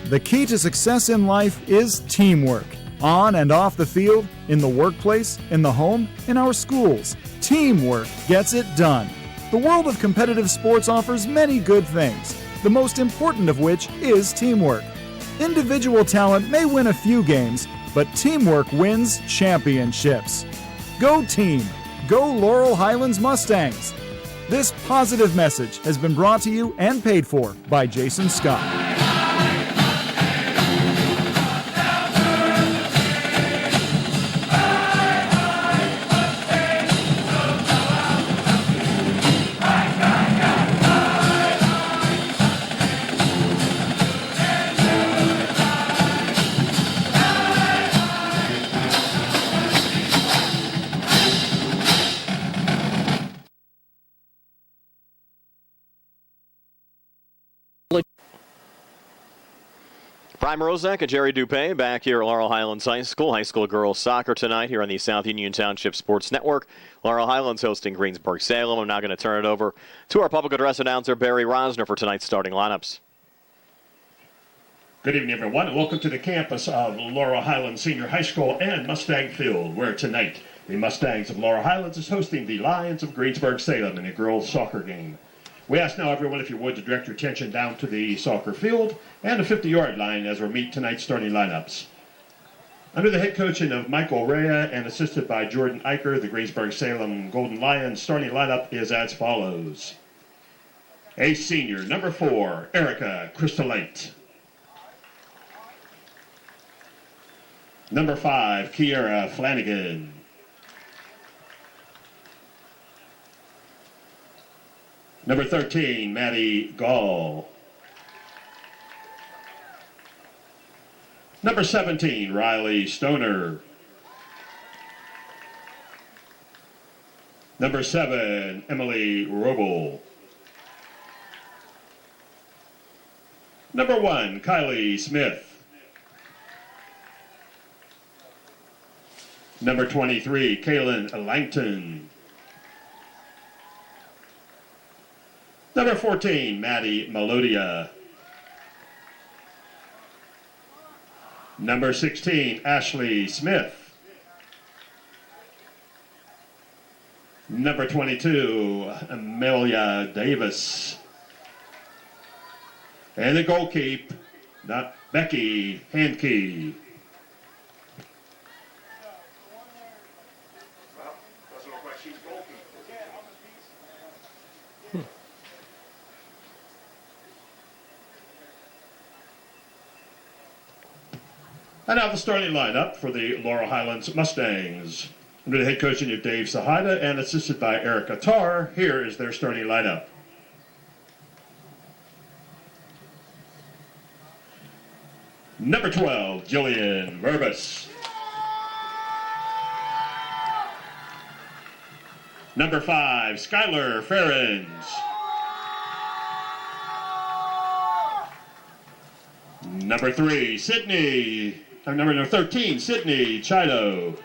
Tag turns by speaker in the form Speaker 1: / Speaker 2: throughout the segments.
Speaker 1: The key to success in life is teamwork. On and off the field, in the workplace, in the home, in our schools. Teamwork gets it done. The world of competitive sports offers many good things, the most important of which is teamwork. Individual talent may win a few games, but teamwork wins championships. Go team! Go Laurel Highlands Mustangs! This positive message has been brought to you and paid for by Jason Scott.
Speaker 2: Brian Rozak and Jerry Dupé back here at Laurel Highlands High School girls soccer tonight here on the South Union Township Sports Network. Laurel Highlands hosting Greensburg-Salem. I'm now going to turn it over to our public address announcer, Barry Rosner, for tonight's starting lineups.
Speaker 3: Good evening, everyone, and welcome to the campus of Laurel Highlands Senior High School and Mustang Field, where tonight the Mustangs of Laurel Highlands is hosting the Lions of Greensburg-Salem in a girls soccer game. We ask now, everyone, if you would, to direct your attention down to the soccer field and the 50-yard line as we meet tonight's starting lineups. Under the head coaching of Michael Rea and assisted by Jordan Eicher, the Greensburg-Salem Golden Lions starting lineup is as follows. A senior, number 4, Erica Crystalite. Number 5, Kiera Flanagan. Number 13, Maddie Gall. Number 17, Riley Stoner. Number 7, Emily Roble. Number 1, Kylie Smith. Number 23, Kaylin Langton. Number 14, Maddie Melodia. Number 16, Ashley Smith. Number 22, Amelia Davis. And the goalkeeper, Becky Handke. And now the starting lineup for the Laurel Highlands Mustangs. Under the head coaching of Dave Sahida and assisted by Erica Tarr, here is their starting lineup. Number 12, Jillian Verbus. Number 5, Skylar Ferens. Number 13, Sydney Chido.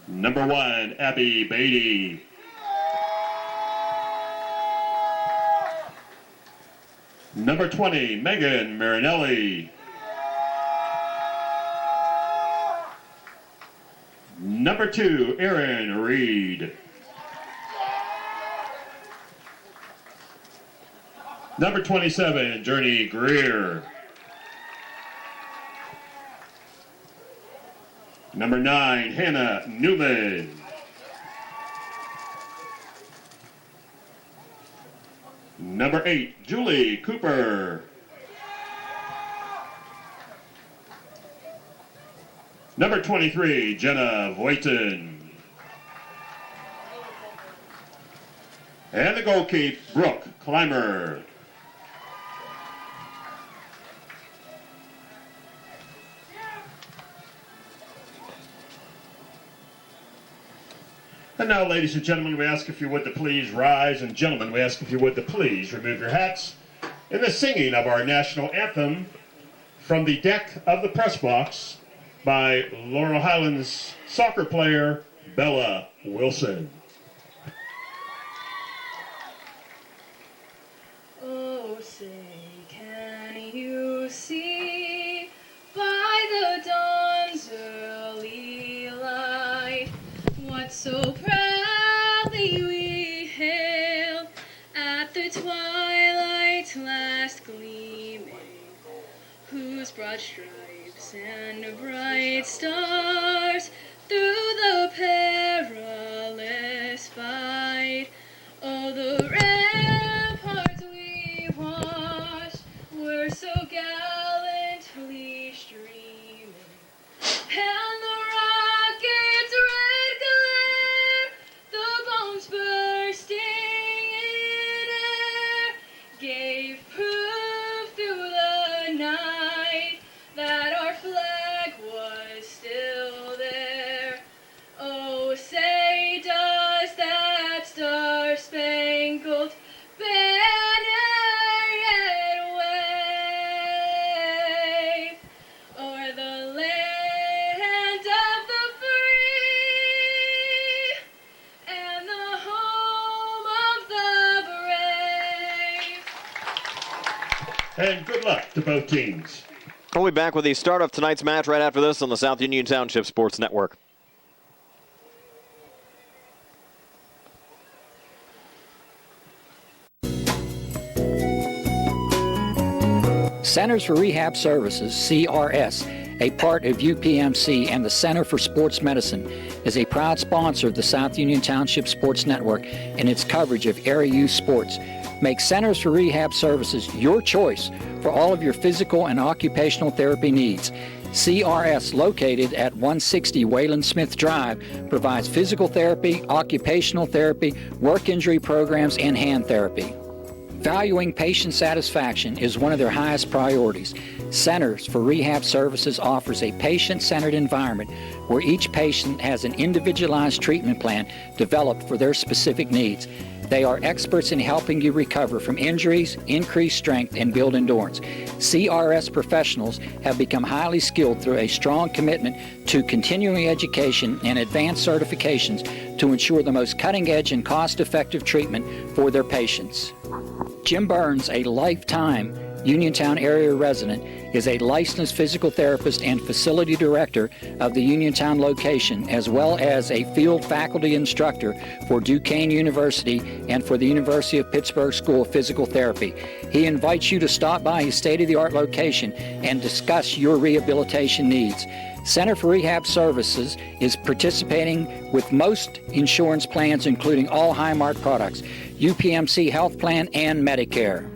Speaker 3: Number 1, Abby Beatty. Number 20, Megan Marinelli. Number 2, Erin Reed. Number 27, Journey Greer. Number 9, Hannah Newman. Number 8, Julie Cooper. Number 23, Jenna Voighton. And the goalkeeper, Brooke Clymer. And now, ladies and gentlemen, we ask if you would to please rise, and gentlemen, we ask if you would to please remove your hats in the singing of our national anthem from the deck of the press box by Laurel Highlands soccer player Bella Wilson.
Speaker 4: valley we hailed at the twilight's last gleaming, whose broad stripes and bright stars through the perilous fight, oh, the ramparts we watched were so gallantly streaming, and the rocket's red glare, the bombs bursting in air, gave proof through the night that our flag was still there. Oh, say does that star-spangled banner yet wave o'er the land of the free and the home of the brave?
Speaker 3: And good luck to both teams.
Speaker 2: We'll be back with the start of tonight's match right after this on the South Union Township Sports Network.
Speaker 5: Centers for Rehab Services, CRS, a part of UPMC and the Center for Sports Medicine, is a proud sponsor of the South Union Township Sports Network and its coverage of area youth sports. Make Centers for Rehab Services your choice for all of your physical and occupational therapy needs. CRS, located at 160 Wayland Smith Drive, provides physical therapy, occupational therapy, work injury programs, and hand therapy. Valuing patient satisfaction is one of their highest priorities. Centers for Rehab Services offers a patient-centered environment where each patient has an individualized treatment plan developed for their specific needs. They are experts in helping you recover from injuries, increase strength, and build endurance. CRS professionals have become highly skilled through a strong commitment to continuing education and advanced certifications to ensure the most cutting-edge and cost-effective treatment for their patients. Jim Burns, a lifetime Uniontown area resident, is a licensed physical therapist and facility director of the Uniontown location, as well as a field faculty instructor for Duquesne University and for the University of Pittsburgh School of Physical Therapy. He invites you to stop by his state-of-the-art location and discuss your rehabilitation needs. Center for Rehab Services is participating with most insurance plans, including all Highmark products, UPMC Health Plan, and Medicare.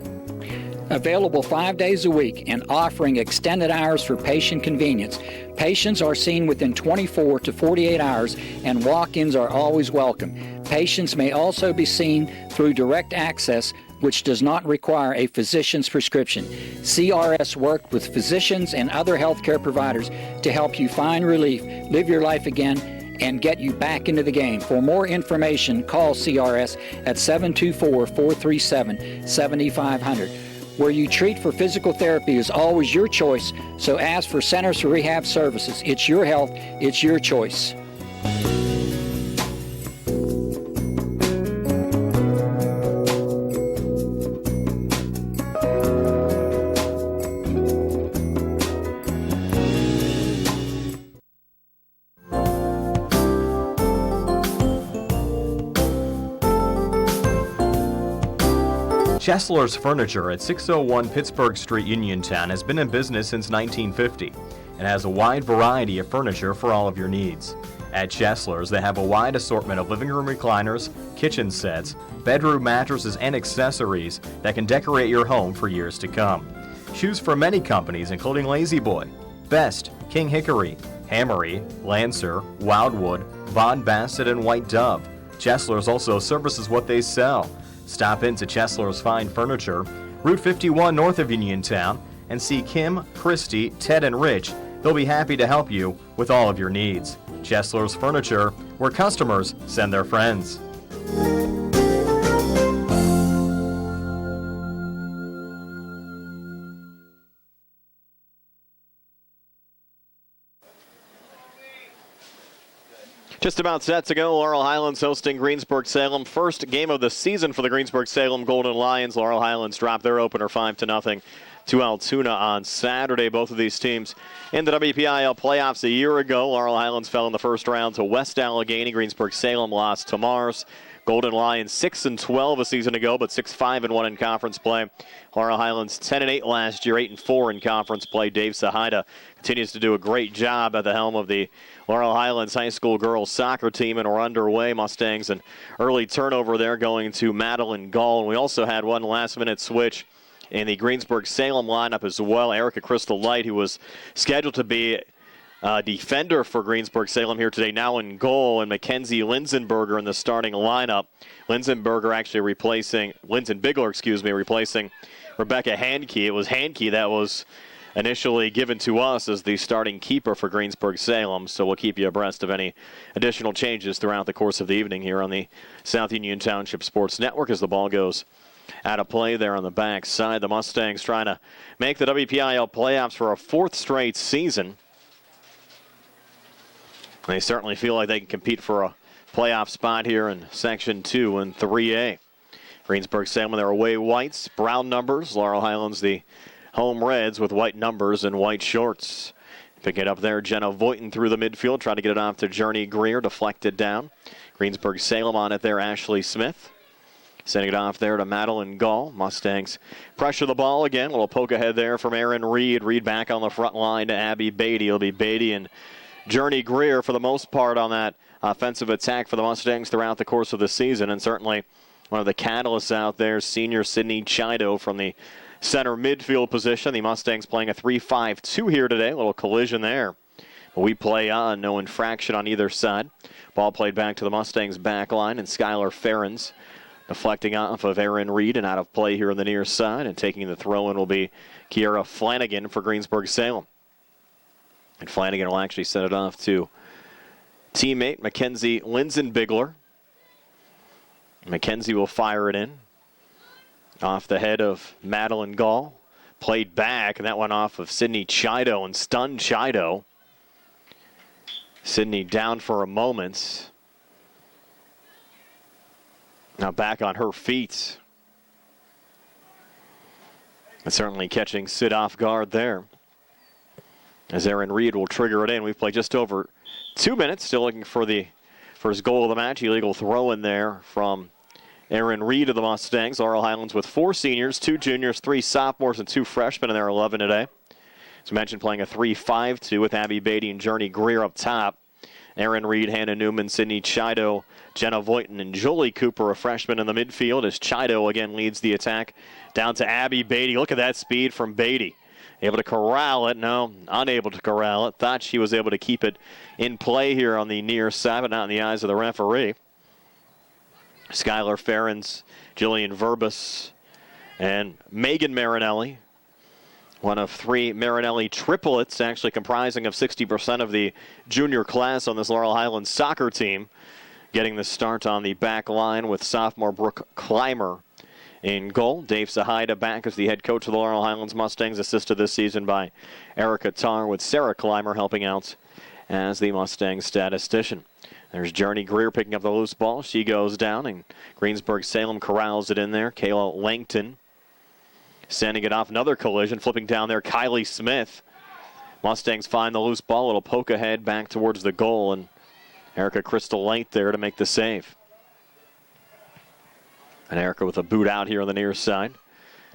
Speaker 5: Available 5 days a week and offering extended hours for patient convenience. Patients are seen within 24 to 48 hours, and walk-ins are always welcome. Patients may also be seen through direct access, which does not require a physician's prescription. CRS worked with physicians and other healthcare providers to help you find relief, live your life again, and get you back into the game. For more information, call CRS at 724-437-7500. Where you treat for physical therapy is always your choice, so ask for Centers for Rehab Services. It's your health, it's your choice.
Speaker 2: Chesler's Furniture at 601 Pittsburgh Street, Uniontown has been in business since 1950 and has a wide variety of furniture for all of your needs. At Chesler's, they have a wide assortment of living room recliners, kitchen sets, bedroom mattresses, and accessories that can decorate your home for years to come. Choose from many companies including Lazy Boy, Best, King Hickory, Hammery, Lancer, Wildwood, Von Bassett, and White Dove. Chesler's also services what they sell. Stop into Chesler's Fine Furniture, Route 51 north of Uniontown, and see Kim, Christy, Ted, and Rich. They'll be happy to help you with all of your needs. Chesler's Furniture, where customers send their friends. Just about set to go. Laurel Highlands hosting Greensburg-Salem. First game of the season for the Greensburg-Salem Golden Lions. Laurel Highlands dropped their opener 5-0. to Altoona on Saturday. Both of these teams in the WPIAL playoffs a year ago. Laurel Highlands fell in the first round to West Allegheny. Greensburg-Salem lost to Mars. Golden Lions 6-12 a season ago, but 6-5-1 in conference play. Laurel Highlands 10-8 last year, 8-4 in conference play. Dave Sahida continues to do a great job at the helm of the Laurel Highlands high school girls soccer team, and we're underway. Mustangs an early turnover there going to Madeline Gall. And we also had one last-minute switch in the Greensburg-Salem lineup as well. Erica Crystal Light, who was scheduled to be defender for Greensburg-Salem here today, now in goal, and Mackenzie Linsenberger in the starting lineup. Linsenberger actually replacing Rebecca Handke. It was Handke that was initially given to us as the starting keeper for Greensburg-Salem, so we'll keep you abreast of any additional changes throughout the course of the evening here on the South Union Township Sports Network as the ball goes out of play there on the back side. The Mustangs trying to make the WPIAL playoffs for a fourth straight season. They certainly feel like they can compete for a playoff spot here in Section 2 and 3A. Greensburg-Salem, their away whites, brown numbers. Laurel Highlands, the home reds with white numbers and white shorts. Pick it up there, Jenna Voighton through the midfield, trying to get it off to Journey Greer, deflected down. Greensburg-Salem on it there, Ashley Smith. Sending it off there to Madeline Gall. Mustangs pressure the ball again. A little poke ahead there from Aaron Reed. Reed back on the front line to Abby Beatty. It'll be Beatty and Journey Greer for the most part on that offensive attack for the Mustangs throughout the course of the season, and certainly one of the catalysts out there, senior Sydney Chido from the center midfield position. The Mustangs playing a 3-5-2 here today. A little collision there. But we play on, no infraction on either side. Ball played back to the Mustangs back line, and Skylar Ferens deflecting off of Aaron Reed and out of play here on the near side, and taking the throw-in will be Kiera Flanagan for Greensburg-Salem. And Flanagan will actually send it off to teammate Mackenzie Linsenbigler. Mackenzie will fire it in. Off the head of Madeline Gall. Played back, and that went off of Sydney Chido and stunned Chido. Sydney down for a moment. Now back on her feet. And certainly catching Sid off guard there. As Aaron Reed will trigger it in. We've played just over 2 minutes. Still looking for his goal of the match. Illegal throw in there from Aaron Reed of the Mustangs. Laurel Highlands with 4 seniors, 2 juniors, 3 sophomores, and 2 freshmen in their 11 today. As mentioned, playing a 3-5-2 with Abby Beatty and Journey Greer up top. Aaron Reed, Hannah Newman, Sydney Chido, Jenna Voighton, and Julie Cooper, a freshman in the midfield, as Chido again leads the attack down to Abby Beatty. Look at that speed from Beatty. Able to corral it. No, unable to corral it. Thought she was able to keep it in play here on the near side, but not in the eyes of the referee. Skylar Ferens, Jillian Verbus, and Megan Marinelli. One of 3 Marinelli triplets, actually comprising of 60% of the junior class on this Laurel Highlands soccer team. Getting the start on the back line with sophomore Brooke Clymer in goal. Dave Sahida back as the head coach of the Laurel Highlands Mustangs, assisted this season by Erica Tarr, with Sarah Clymer helping out as the Mustangs statistician. There's Journey Greer picking up the loose ball. She goes down, and Greensburg-Salem corrals it in there. Kayla Langton sending it off. Another collision. Flipping down there, Kylie Smith. Mustangs find the loose ball. A little poke ahead back towards the goal, and Erica Crystal Light there to make the save. And Erica with a boot out here on the near side.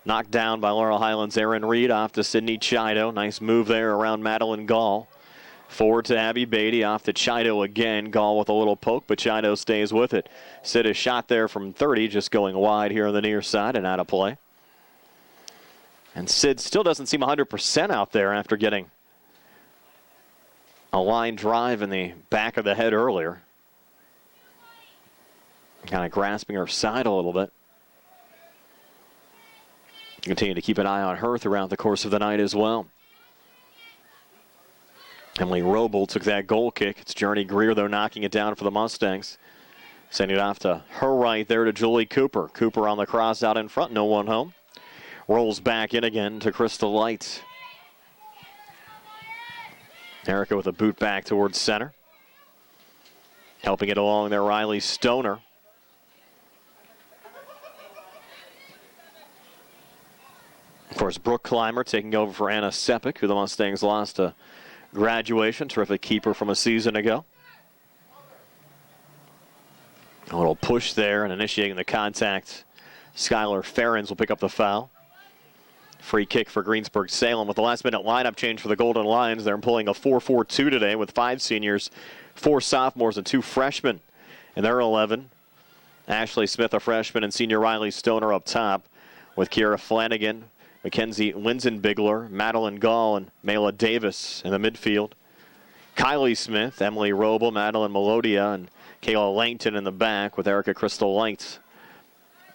Speaker 2: Knocked down by Laurel Highlands' Aaron Reed off to Sydney Chido. Nice move there around Madeline Gall. Forward to Abby Beatty, off to Chido again. Gall with a little poke, but Chido stays with it. Sid a shot there from 30, just going wide here on the near side and out of play. And Sid still doesn't seem 100% out there after getting a line drive in the back of the head earlier. Kind of grasping her side a little bit. Continue to keep an eye on her throughout the course of the night as well. Emily Roble took that goal kick. It's Journey Greer, though, knocking it down for the Mustangs. Sending it off to her right there to Julie Cooper. Cooper on the cross out in front, no one home. Rolls back in again to Crystal Light. Erica with a boot back towards center. Helping it along there, Riley Stoner. course, Brooke Clymer taking over for Anna Sepik, who the Mustangs lost to graduation. Terrific keeper from a season ago. A little push there and initiating the contact. Skylar Ferens will pick up the foul. Free kick for Greensburg-Salem with the last-minute lineup change for the Golden Lions. They're employing a 4-4-2 today with 5 seniors, 4 sophomores, and 2 freshmen in their 11. Ashley Smith, a freshman, and senior Riley Stoner up top with Kiera Flanagan, Mackenzie Linsenbigler, Madeline Gall, and Mayla Davis in the midfield. Kylie Smith, Emily Robel, Madeline Melodia, and Kayla Langton in the back with Erica Crystal Light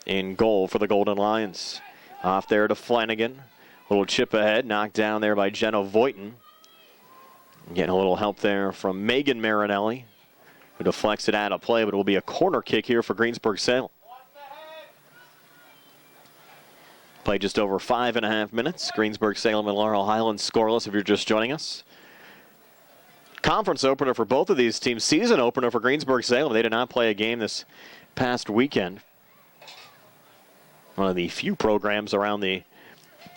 Speaker 2: in goal for the Golden Lions. Off there to Flanagan. Little chip ahead, knocked down there by Jenna Voighton. Getting a little help there from Megan Marinelli, who deflects it out of play, but it will be a corner kick here for Greensburg-Salem. Play just over 5.5 minutes. Greensburg-Salem and Laurel Highlands scoreless if you're just joining us. Conference opener for both of these teams. Season opener for Greensburg-Salem. They did not play a game this past weekend. One of the few programs around the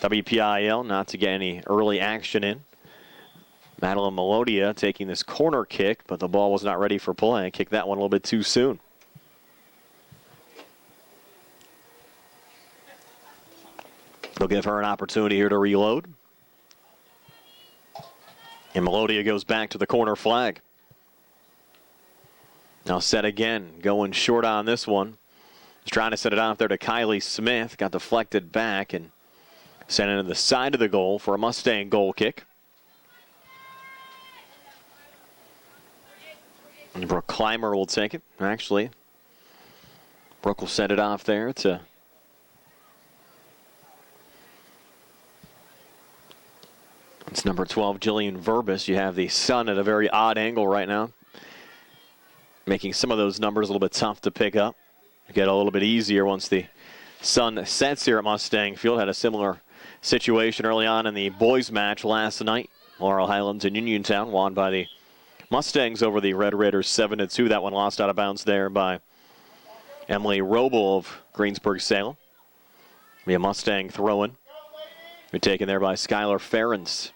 Speaker 2: WPIAL not to get any early action in. Madeline Melodia taking this corner kick, but the ball was not ready for play. Kicked that one a little bit too soon. They'll give her an opportunity here to reload. And Melodia goes back to the corner flag. Now set again, going short on this one. He's trying to set it off there to Kylie Smith. Got deflected back and sent it to the side of the goal for a Mustang goal kick. And Brooke Clymer will take it. Actually, Brooke will set it off there to it's number 12, Jillian Verbis. You have the sun at a very odd angle right now, making some of those numbers a little bit tough to pick up. Get a little bit easier once the sun sets here at Mustang Field. Had a similar situation early on in the boys match last night. Laurel Highlands and Uniontown won by the Mustangs over the Red Raiders 7-2. That one lost out of bounds there by Emily Robel of Greensburg-Salem. Be a Mustang throw-in. Be taken there by Skylar Ferens.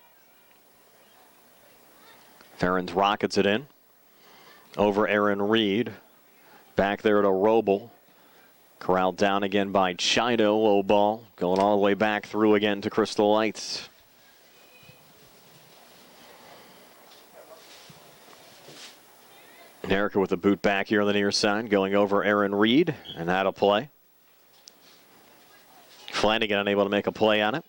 Speaker 2: Ferens rockets it in. Over Aaron Reed. Back there to Robel. Corralled down again by Chido. Low ball. Going all the way back through again to Crystal Lights. Erica with the boot back here on the near side. Going over Aaron Reed. And that'll play. Flanagan unable to make a play on it.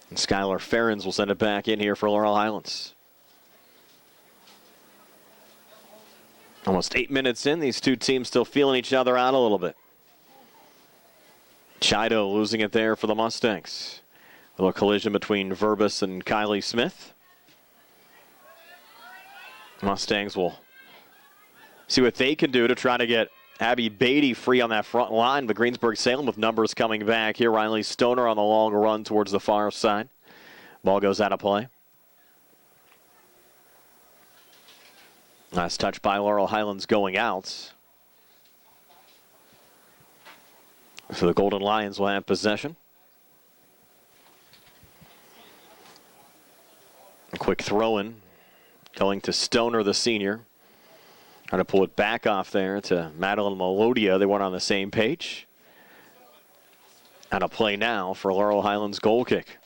Speaker 2: And Skylar Ferens will send it back in here for Laurel Highlands. Almost 8 minutes in, these two teams still feeling each other out a little bit. Chido losing it there for the Mustangs. A little collision between Verbis and Kylie Smith. Mustangs will see what they can do to try to get Abby Beatty free on that front line. But Greensburg-Salem with numbers coming back here. Riley Stoner on the long run towards the far side. Ball goes out of play. Last touch by Laurel Highlands going out. So the Golden Lions will have possession. A quick throw-in going to Stoner, the senior. Trying to pull it back off there to Madeline Melodia. They weren't on the same page. And a play now for Laurel Highlands goal kick.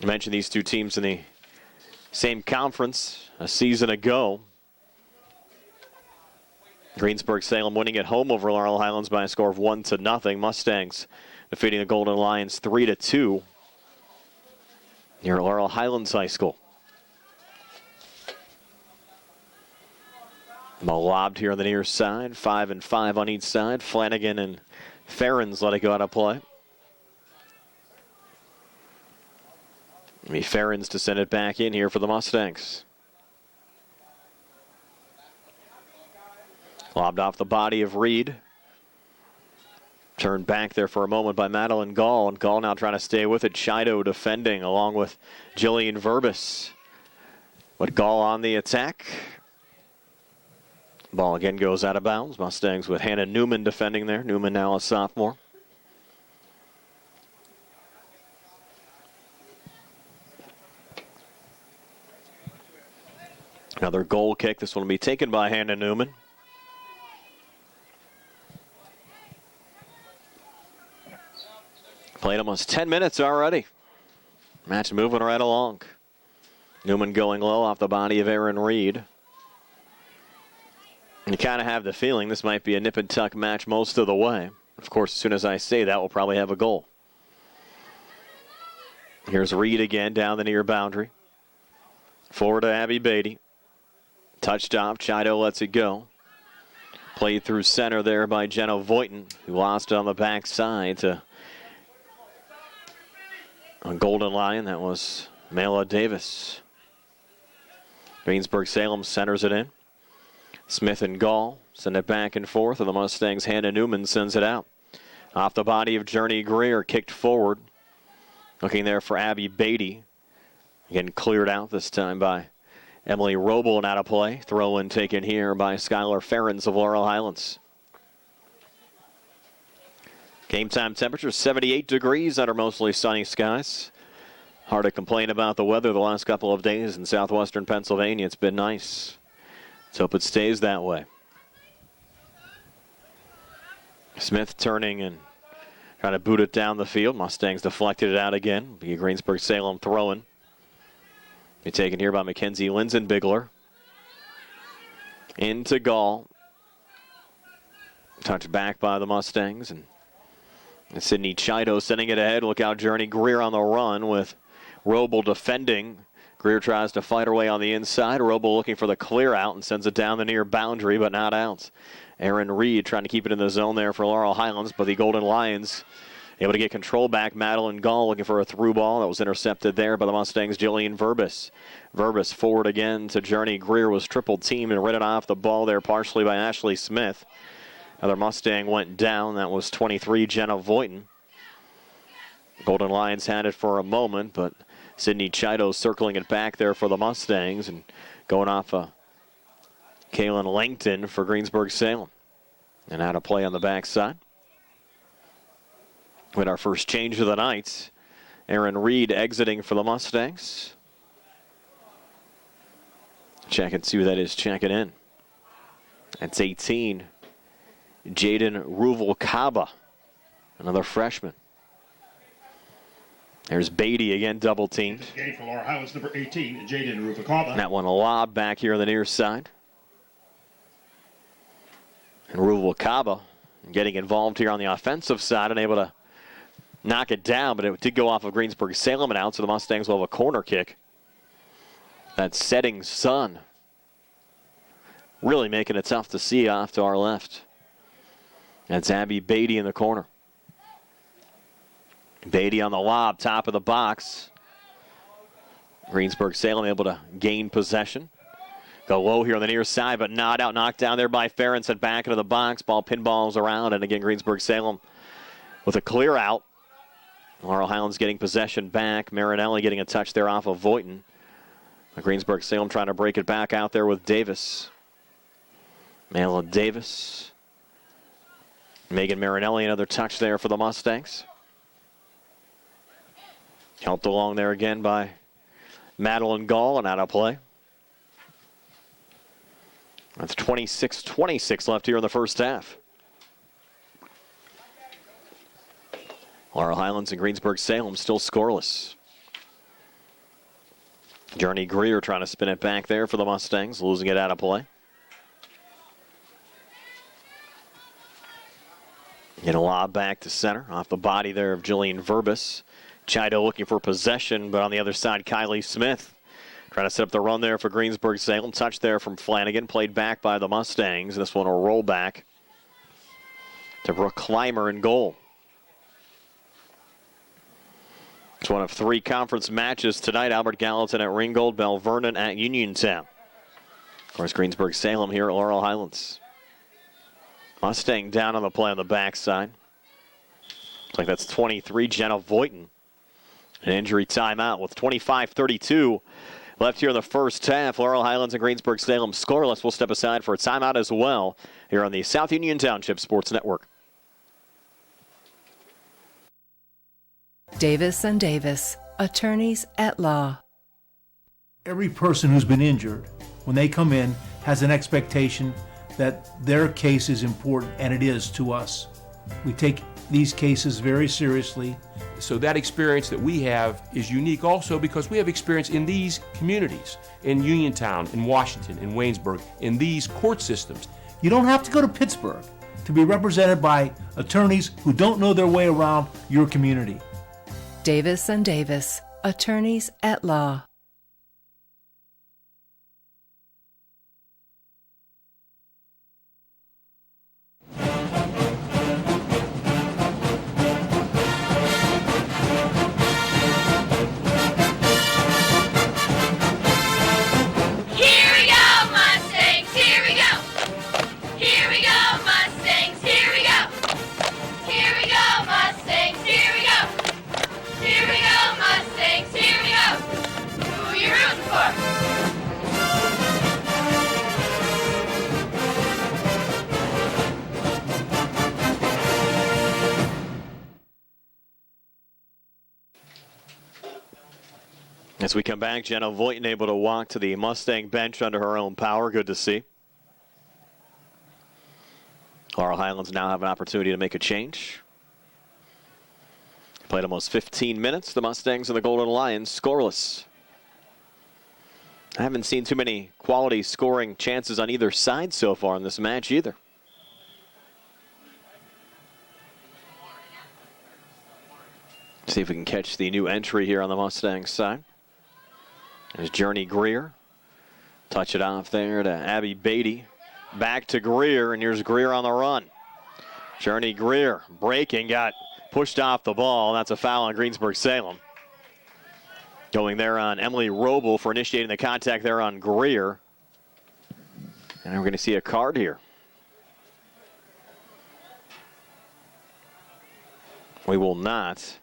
Speaker 2: I mentioned these two teams in the same conference a season ago. Greensburg-Salem winning at home over Laurel Highlands by a score of 1-0. Mustangs defeating the Golden Lions 3-2 near Laurel Highlands High School. Ball lobbed here on the near side. 5 and 5 on each side. Flanagan and Ferens let it go out of play. It'll be Ferens to send it back in here for the Mustangs. Lobbed off the body of Reed. Turned back there for a moment by Madeline Gall. And Gall now trying to stay with it. Chido defending along with Jillian Verbis. But Gall on the attack. Ball again goes out of bounds. Mustangs with Hannah Newman defending there. Newman now a sophomore. Another goal kick. This one will be taken by Hannah Newman. Played almost 10 minutes already. Match moving right along. Newman going low off the body of Aaron Reed. You kind of have the feeling this might be a nip and tuck match most of the way. Of course, as soon as I say that, we'll probably have a goal. Here's Reed again down the near boundary. Forward to Abby Beatty. Touched off. Chido lets it go. Played through center there by Jenna Voighton, who lost it on the backside to a Golden Lion. That was Mela Davis. Greensburg-Salem centers it in. Smith and Gall send it back and forth, and the Mustangs' Hannah Newman sends it out. Off the body of Journey Greer, kicked forward. Looking there for Abby Beatty. Again, cleared out this time by Emily Roble and out of play. Throw in taken here by Skylar Ferens of Laurel Highlands. Game time temperature 78 degrees under mostly sunny skies. Hard to complain about the weather the last couple of days in southwestern Pennsylvania. It's been nice. Let's hope it stays that way. Smith turning and trying to boot it down the field. Mustangs deflected it out again. Be Greensburg-Salem throwing. Be taken here by Mackenzie Linsenbigler. Into Gall. Touched back by the Mustangs. And Sydney Chido sending it ahead. Look out, Journey Greer on the run with Roble defending. Greer tries to fight her way on the inside. Roble looking for the clear out and sends it down the near boundary, but not out. Aaron Reed trying to keep it in the zone there for Laurel Highlands, but the Golden Lions able to get control back. Madeline Gall looking for a through ball. That was intercepted there by the Mustangs' Jillian Verbis. Verbis forward again to Journey Greer, was triple teamed and ridden off the ball there partially by Ashley Smith. Another Mustang went down. That was 23, Jenna Voighton. Golden Lions had it for a moment, but Sydney Chido circling it back there for the Mustangs and going off Kaylin Langton for Greensburg-Salem. And out of play on the backside. With our first change of the night, Aaron Reed exiting for the Mustangs. Check and see who that is checking in. That's 18. Jaden Ruvalcaba, another freshman. There's Beatty again, double teamed.
Speaker 3: Game for Laurel Highlands, number 18, Jaden Ruvalcaba.
Speaker 2: That one a lob back here on the near side. And Ruvalcaba getting involved here on the offensive side and able to knock it down, but it did go off of Greensburg-Salem and out, so the Mustangs will have a corner kick. That setting sun really making it tough to see off to our left. That's Abby Beatty in the corner. Beatty on the lob, top of the box. Greensburg-Salem able to gain possession. Go low here on the near side, but not out. Knocked down there by Ferentz and back into the box. Ball pinballs around, and again Greensburg-Salem with a clear out. Laurel Highlands getting possession back. Marinelli getting a touch there off of Voighton. Greensburg-Salem trying to break it back out there with Davis. Mela Davis. Megan Marinelli, another touch there for the Mustangs. Helped along there again by Madeline Gall and out of play. That's 26-26 left here in the first half. Laurel Highlands and Greensburg-Salem still scoreless. Journey Greer trying to spin it back there for the Mustangs, losing it out of play. Get a lob back to center off the body there of Jillian Verbis. Chido looking for possession, but on the other side, Kylie Smith trying to set up the run there for Greensburg-Salem. Touch there from Flanagan, played back by the Mustangs. This one a roll back to Brooke Clymer in goal. It's one of three conference matches tonight. Albert Gallatin at Ringgold, Bell Vernon at Uniontown. Of course, Greensburg-Salem here at Laurel Highlands. Mustang down on the play on the backside. Looks like that's 23, Jenna Voighton. An injury timeout with 25:32 left here in the first half. Laurel Highlands and Greensburg-Salem scoreless. We'll step aside for a timeout as well here on the South Union Township Sports Network.
Speaker 6: Davis & Davis, attorneys at law.
Speaker 7: Every person who's been injured
Speaker 6: when they come in, has an expectation that their case is important, and it is to us. We take these cases very seriously.
Speaker 7: So that experience that we have is unique also because we have experience in these communities, in Uniontown, in Washington, in Waynesburg, in these court systems.
Speaker 6: You don't have to go to Pittsburgh to be represented by attorneys who don't know their way around your community.
Speaker 8: Davis & Davis, attorneys at law.
Speaker 2: As we come back, Jenna Voighton able to walk to the Mustang bench under her own power. Good to see. Laurel Highlands now have an opportunity to make a change. Played almost 15 minutes. The Mustangs and the Golden Lions scoreless. I haven't seen too many quality scoring chances on either side so far in this match either. See if we can catch the new entry here on the Mustangs side. There's Journey Greer. Touch it off there to Abby Beatty. Back to Greer, and here's Greer on the run. Journey Greer breaking, got pushed off the ball. That's a foul on Greensburg-Salem. Going there on Emily Roble for initiating the contact there on Greer. And we're going to see a card here. We will not,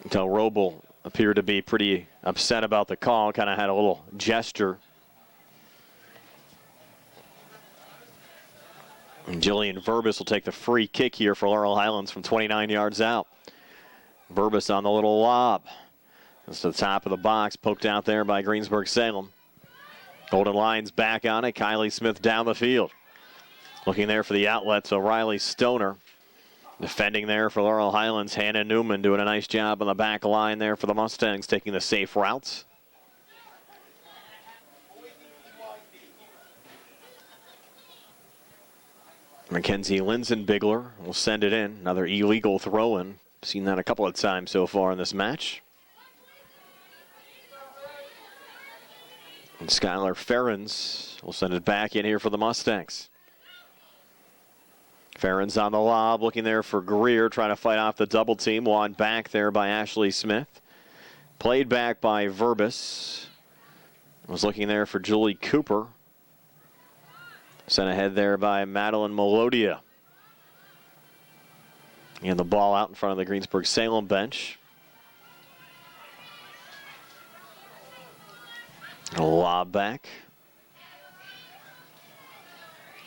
Speaker 2: until Roble appeared to be pretty upset about the call, kind of had a little gesture. And Jillian Verbus will take the free kick here for Laurel Highlands from 29 yards out. Verbus on the little lob. It's to the top of the box, poked out there by Greensburg-Salem. Golden Lions back on it. Kylie Smith down the field. Looking there for the outlet, so Riley Stoner. Defending there for Laurel Highlands, Hannah Newman doing a nice job on the back line there for the Mustangs, taking the safe routes. Mackenzie Linsenbigler will send it in. Another illegal throw-in. Seen that a couple of times so far in this match. And Skylar Ferrens will send it back in here for the Mustangs. Ferrens on the lob, looking there for Greer, trying to fight off the double team. Won back there by Ashley Smith. Played back by Verbus. Was looking there for Julie Cooper. Sent ahead there by Madeline Melodia. And the ball out in front of the Greensburg-Salem bench. A lob back.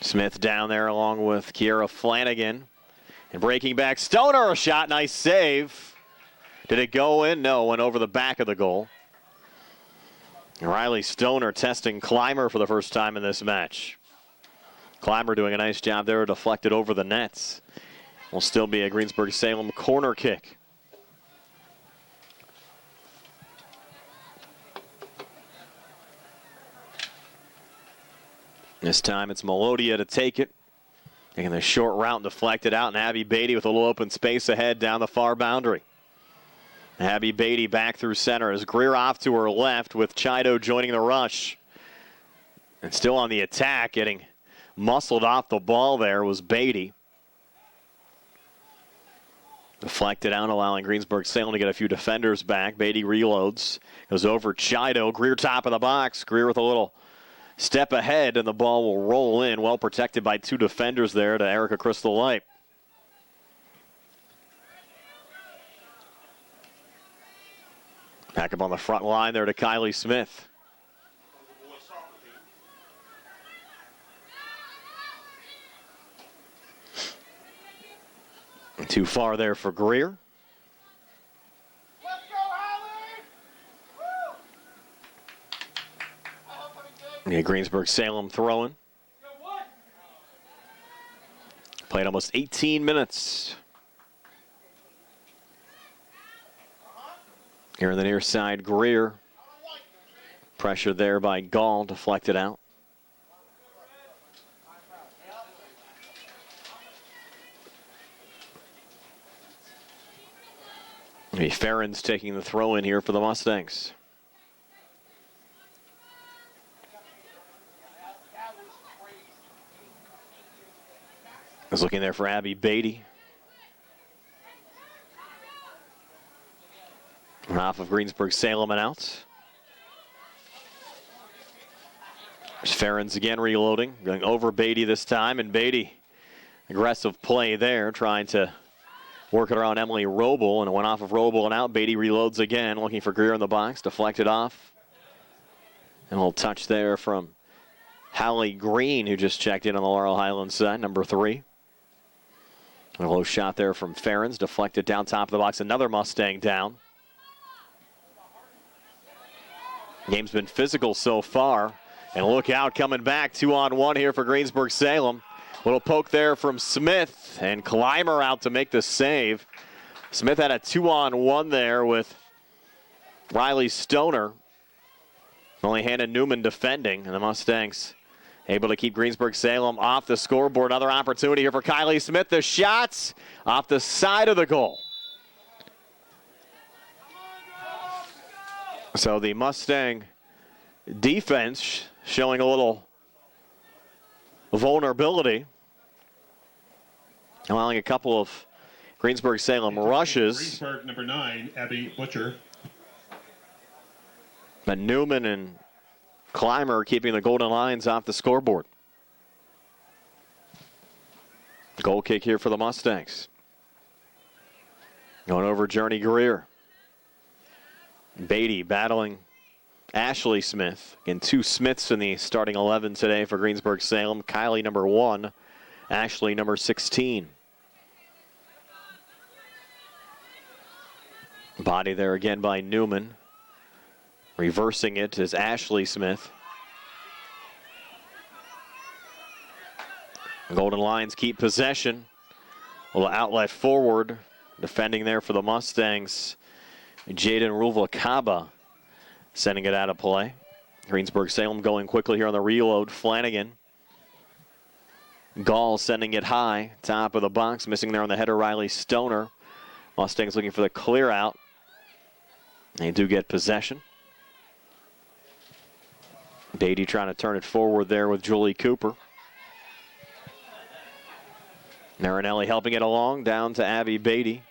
Speaker 2: Smith down there along with Kiera Flanagan. And breaking back, Stoner, a shot, nice save. Did it go in? No, went over the back of the goal. And Riley Stoner testing Clymer for the first time in this match. Clymer doing a nice job there, deflected over the nets. Will still be a Greensburg-Salem corner kick. This time it's Melodia to take it. Taking the short route and deflect it out. And Abby Beatty with a little open space ahead down the far boundary. Abby Beatty back through center as Greer off to her left with Chido joining the rush. And still on the attack, getting muscled off the ball there was Beatty. Deflected out, allowing Greensburg-Salem to get a few defenders back. Beatty reloads. Goes over Chido. Greer top of the box. Greer with a little step ahead, and the ball will roll in. Well protected by two defenders there to Erica Crystal Light. Back up on the front line there to Kylie Smith. Too far there for Greer. Greensburg-Salem throwing. Played almost 18 minutes. Here on the near side, Greer. Pressure there by Gall, deflected out. Farron's taking the throw in here for the Mustangs. Is looking there for Abby Beatty. Off of Greensburg-Salem and out. There's Farron's again reloading, going over Beatty this time, and Beatty, aggressive play there, trying to work it around Emily Roble, and it went off of Roble and out. Beatty reloads again, looking for Greer in the box, deflected off. And a little touch there from Hallie Green, who just checked in on the Laurel Highlands side, number 3. A low shot there from Farron's, deflected down top of the box. Another Mustang down. Game's been physical so far. And look out, coming back, 2-on-1 here for Greensburg-Salem. Little poke there from Smith, and Clymer out to make the save. Smith had a 2-on-1 there with Riley Stoner. Only Hannah Newman defending, and the Mustangs able to keep Greensburg-Salem off the scoreboard. Another opportunity here for Kylie Smith. The shots off the side of the goal. So the Mustang defense showing a little vulnerability, allowing a couple of Greensburg-Salem rushes.
Speaker 3: Greensburg, number 9, Abby Butcher.
Speaker 2: But Newman and Clymer keeping the Golden Lions off the scoreboard. Goal kick here for the Mustangs. Going over Journey Greer. Beatty battling Ashley Smith. Again, 2 Smiths in the starting 11 today for Greensburg-Salem. Kylie, number 1. Ashley, number 16. Body there again by Newman. Reversing it is Ashley Smith. Golden Lions keep possession. A little outlet forward. Defending there for the Mustangs. Jaden Ruvalcaba sending it out of play. Greensburg-Salem going quickly here on the reload. Flanagan. Gall sending it high. Top of the box. Missing there on the header, Riley Stoner. Mustangs looking for the clear out. They do get possession. Beatty trying to turn it forward there with Julie Cooper. Marinelli helping it along down to Abby Beatty.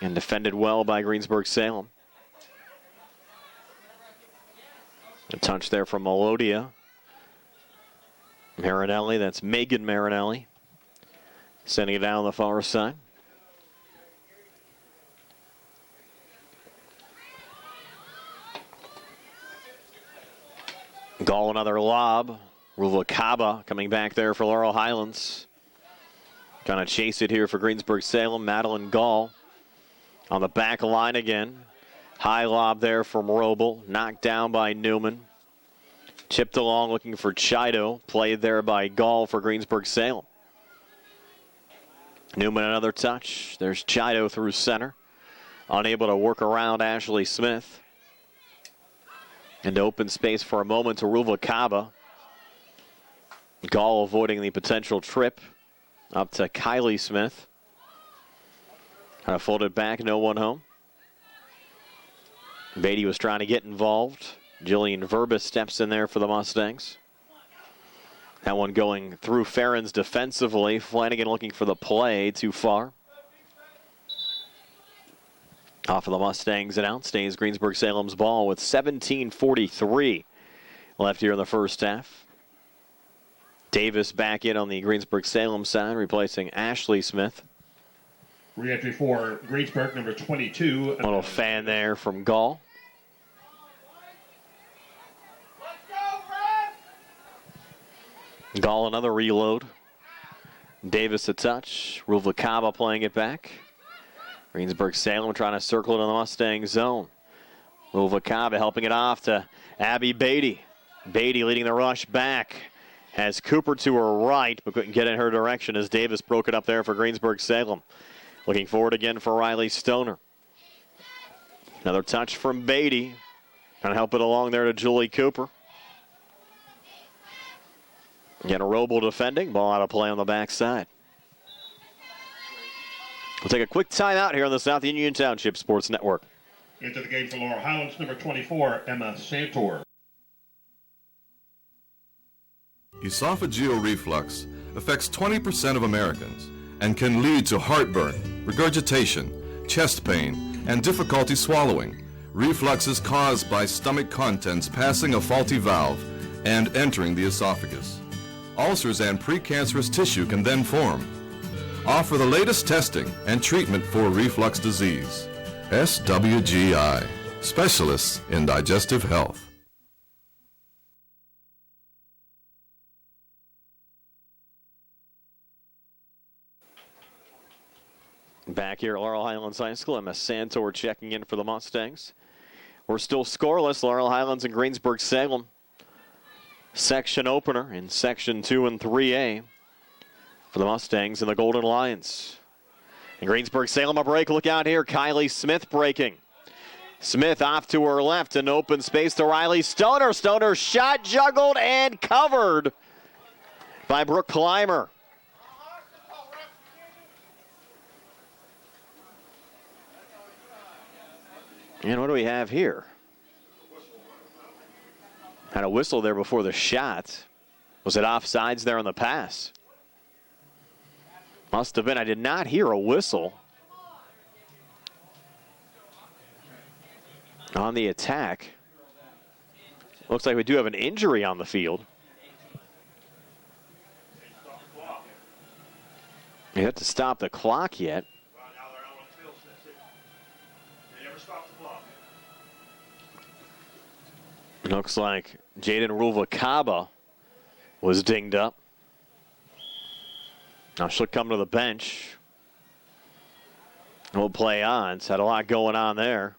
Speaker 2: And defended well by Greensburg-Salem. A touch there from Melodia. Marinelli, that's Megan Marinelli. Sending it down on the far side. Gall, another lob. Ruvalcaba coming back there for Laurel Highlands. Gonna chase it here for Greensburg-Salem. Madeline Gall on the back line again. High lob there from Roble. Knocked down by Newman. Chipped along looking for Chido. Played there by Gall for Greensburg-Salem. Newman another touch. There's Chido through center. Unable to work around Ashley Smith. Into open space for a moment to Ruvalcaba. Gall avoiding the potential trip. Up to Kylie Smith. Kind of folded back, no one home. Beatty was trying to get involved. Jillian Verbis steps in there for the Mustangs. That one going through Farron's defensively. Flanagan looking for the play, too far. Off of the Mustangs and out stays Greensburg-Salem's ball with 17:43 left here in the first half. Davis back in on the Greensburg-Salem side, replacing Ashley Smith.
Speaker 3: Re-entry for Greensburg, number 22.
Speaker 2: A little fan there from Gall. Gall another reload. Davis a touch. Ruvalcaba playing it back. Greensburg-Salem trying to circle it in the Mustang zone. Ruvalcaba helping it off to Abby Beatty. Beatty leading the rush back. Has Cooper to her right, but couldn't get in her direction as Davis broke it up there for Greensburg-Salem. Looking forward again for Riley Stoner. Another touch from Beatty. Trying to help it along there to Julie Cooper. Again, a Roble defending. Ball out of play on the backside. We'll take a quick timeout here on the South Union Township Sports Network.
Speaker 3: Into the game for Laurel Highlands, number 24, Emma Santor.
Speaker 9: Esophageal reflux affects 20% of Americans and can lead to heartburn, regurgitation, chest pain, and difficulty swallowing. Reflux is caused by stomach contents passing a faulty valve and entering the esophagus. Ulcers and precancerous tissue can then form. Offer the latest testing and treatment for reflux disease. SWGI, specialists in digestive health.
Speaker 2: Back here at Laurel Highlands High School, Emma Santor checking in for the Mustangs. We're still scoreless. Laurel Highlands and Greensburg-Salem. Section opener in Section 2 and 3A for the Mustangs and the Golden Lions. And Greensburg-Salem a break. Look out here. Kylie Smith breaking. Smith off to her left. An open space to Riley Stoner. Stoner shot juggled and covered by Brooke Clymer. And what do we have here? Had a whistle there before the shot. Was it offsides there on the pass? Must have been. I did not hear a whistle on the attack. Looks like we do have an injury on the field. We have to stop the clock yet. Looks like Jaden Ruvalcaba was dinged up. Now she'll come to the bench. We'll play on. It's had a lot going on there.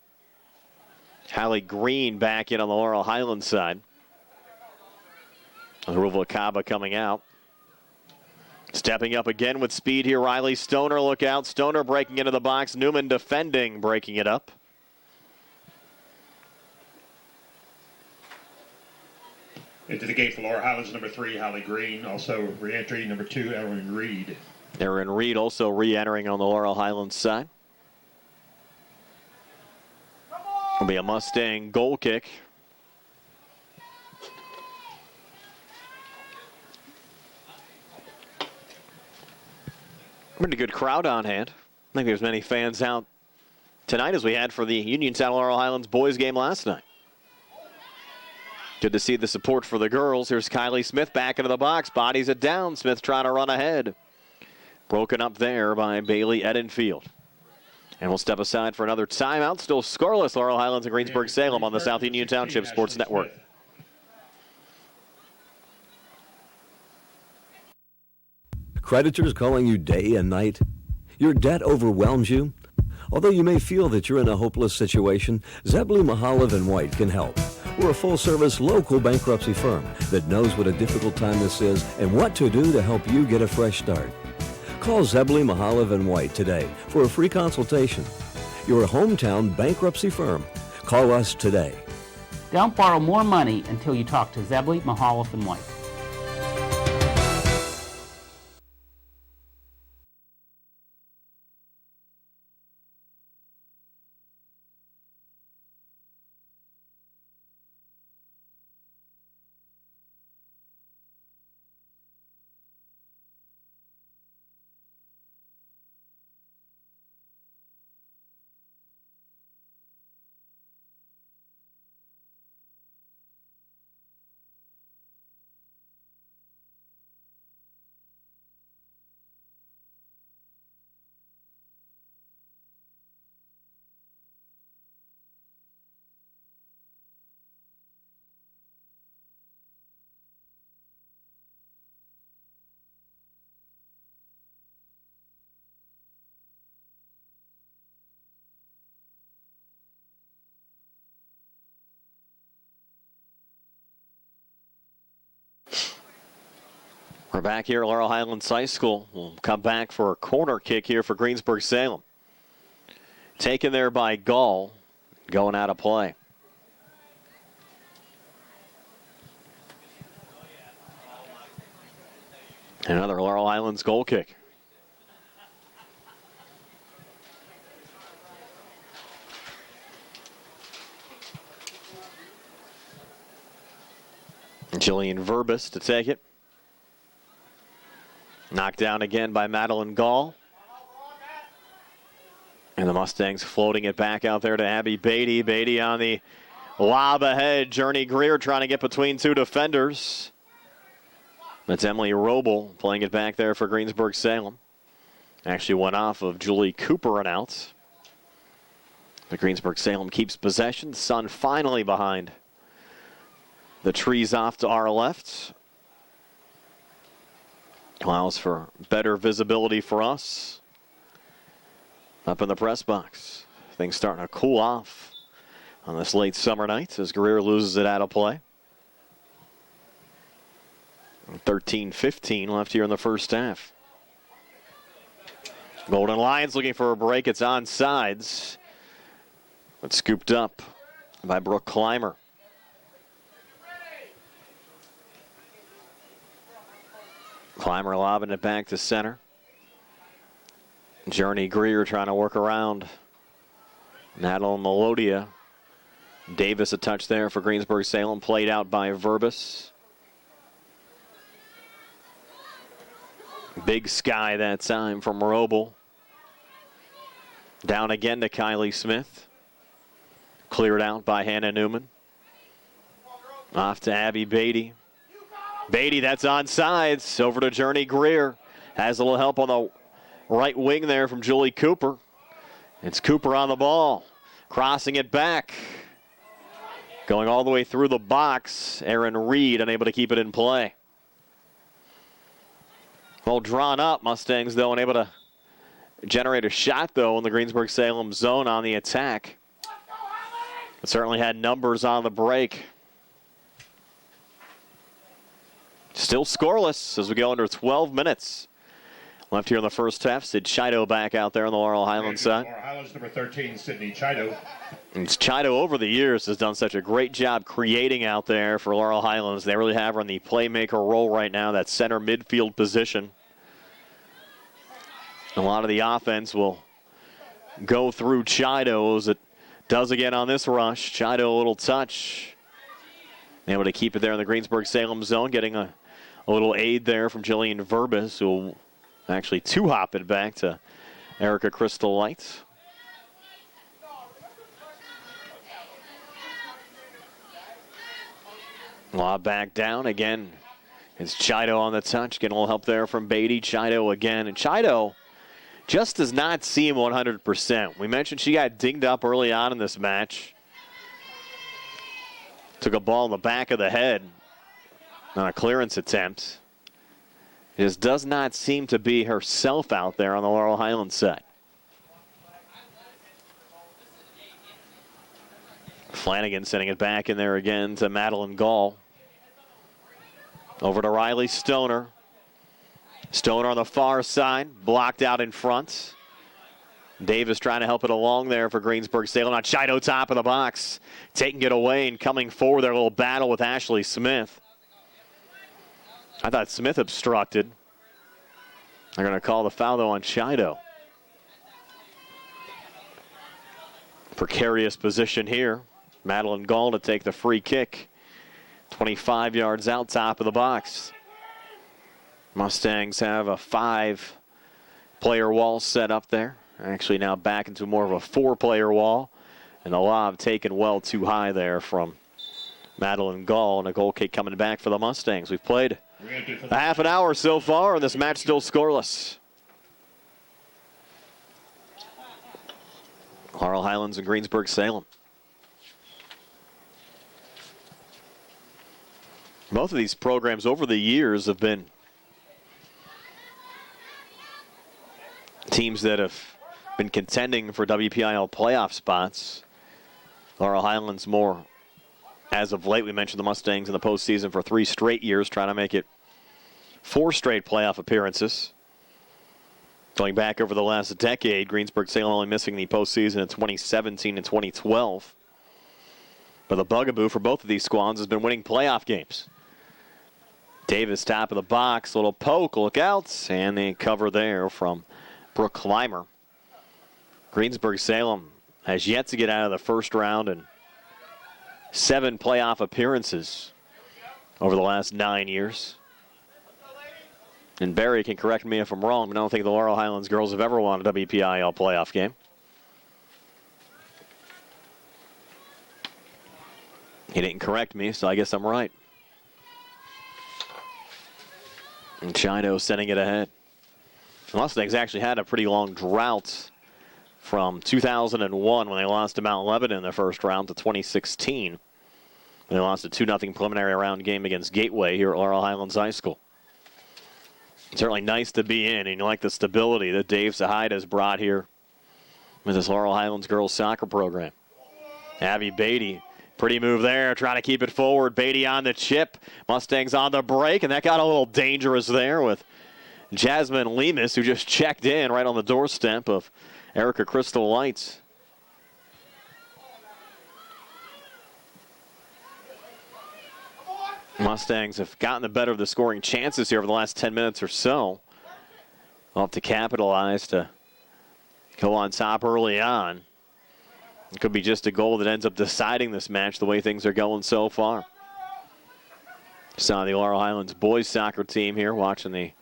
Speaker 2: Hallie Green back in on the Laurel Highlands side. Ruvalcaba coming out. Stepping up again with speed here, Riley Stoner. Look out. Stoner breaking into the box. Newman defending, breaking it up.
Speaker 3: Into the gate for Laurel Highlands, number 3, Hallie Green. Also re-entry, number 2, Erin Reed.
Speaker 2: Erin Reed also re-entering on the Laurel Highlands side. Will be a Mustang goal kick. Pretty good crowd on hand. I think there's many fans out tonight as we had for the Uniontown Laurel Highlands boys game last night. Good to see the support for the girls. Here's Kylie Smith back into the box. Bodies it down. Smith trying to run ahead. Broken up there by Bailey Edenfield. And we'll step aside for another timeout. Still scoreless, Laurel Highlands and Greensburg-Salem on the South Union Township Sports Network.
Speaker 10: Creditors calling you day and night? Your debt overwhelms you? Although you may feel that you're in a hopeless situation, Zebley, Mahalev & White can help. We're a full-service local bankruptcy firm that knows what a difficult time this is and what to do to help you get a fresh start. Call Zebley, Mahalev & White today for a free consultation. Your hometown bankruptcy firm. Call us today.
Speaker 11: Don't borrow more money until you talk to Zebley, Mahalev & White.
Speaker 2: We're back here at Laurel Highlands High School. We'll come back for a corner kick here for Greensburg-Salem. Taken there by Gall, going out of play. Another Laurel Highlands goal kick. Jillian Verbus to take it. Knocked down again by Madeline Gall. And the Mustangs floating it back out there to Abby Beatty. Beatty on the lob ahead. Journey Greer trying to get between two defenders. That's Emily Roble playing it back there for Greensburg-Salem. Actually went off of Julie Cooper and out. The Greensburg-Salem keeps possession. The sun finally behind the trees off to our left. Allows for better visibility for us. Up in the press box. Things starting to cool off on this late summer night as Greer loses it out of play. 13-15 left here in the first half. Golden Lions looking for a break. It's on sides. But scooped up by Brooke Clymer. Clymer lobbing it back to center. Journey Greer trying to work around Madeline Melodia. Davis a touch there for Greensburg-Salem. Played out by Verbus. Big Sky that time from Roble. Down again to Kylie Smith. Cleared out by Hannah Newman. Off to Abby Beatty. Beatty, that's onside. Over to Journey Greer. Has a little help on the right wing there from Julie Cooper. It's Cooper on the ball. Crossing it back. Going all the way through the box. Aaron Reed unable to keep it in play. Well drawn up. Mustangs, though, unable to generate a shot, though, in the Greensburg-Salem zone on the attack. It certainly had numbers on the break. Still scoreless as we go under 12 minutes left here in the first half. Sid Chido back out there on the Laurel Highlands side.
Speaker 3: Laurel Highlands, number 13, Sydney Chido.
Speaker 2: And Chido over the years has done such a great job creating out there for Laurel Highlands. They really have her in the playmaker role right now, that center midfield position. A lot of the offense will go through Chido as it does again on this rush. Chido a little touch. Able to keep it there in the Greensburg-Salem zone, getting a little aid there from Jillian Verbus, who will actually two-hop it back to Erica Crystal Light. Lob back down again. It's Chido on the touch. Getting a little help there from Beatty. Chido again. And Chido just does not seem 100%. We mentioned she got dinged up early on in this match. Took a ball in the back of the head on a clearance attempt. It just does not seem to be herself out there on the Laurel Highlands set. Flanagan sending it back in there again to Madeline Gall. Over to Riley Stoner. Stoner on the far side, blocked out in front. Davis trying to help it along there for Greensburg-Salem. Now Chido top of the box, taking it away and coming forward. Their little battle with Ashley Smith. I thought Smith obstructed. They're going to call the foul, though, on Chido. Precarious position here. Madeline Gall to take the free kick. 25 yards out, top of the box. Mustangs have a 5-player wall set up there. Actually now back into more of a 4-player wall. And the lob taken well too high there from Madeline Gall. And a goal kick coming back for the Mustangs. We've played a half an hour so far, and this match still scoreless. Laurel Highlands and Greensburg-Salem. Both of these programs over the years have been teams that have been contending for WPIAL playoff spots. Laurel Highlands more as of late. We mentioned the Mustangs in the postseason for 3 straight years, trying to make it 4 straight playoff appearances. Going back over the last decade, Greensburg-Salem only missing the postseason in 2017 and 2012. But the bugaboo for both of these squads has been winning playoff games. Davis top of the box, little poke, look out, and the cover there from Brooke Clymer. Greensburg-Salem has yet to get out of the first round in 7 playoff appearances over the last 9 years. And Barry can correct me if I'm wrong, but I don't think the Laurel Highlands girls have ever won a WPIAL playoff game. He didn't correct me, so I guess I'm right. And Chino sending it ahead. The Mustangs actually had a pretty long drought from 2001 when they lost to Mount Lebanon in the first round to 2016. They lost a 2-0 preliminary round game against Gateway here at Laurel Highlands High School. It's certainly nice to be in, and you like the stability that Dave Sahide has brought here with this Laurel Highlands girls soccer program. Abby Beatty, pretty move there, trying to keep it forward. Beatty on the chip. Mustangs on the break, and that got a little dangerous there with Jasmine Lemus, who just checked in right on the doorstep of Erica Crystal Lights. Mustangs have gotten the better of the scoring chances here over the last 10 minutes or so. They'll have to capitalize to go on top early on. It could be just a goal that ends up deciding this match the way things are going so far. Saw the Laurel Highlands boys soccer team here watching the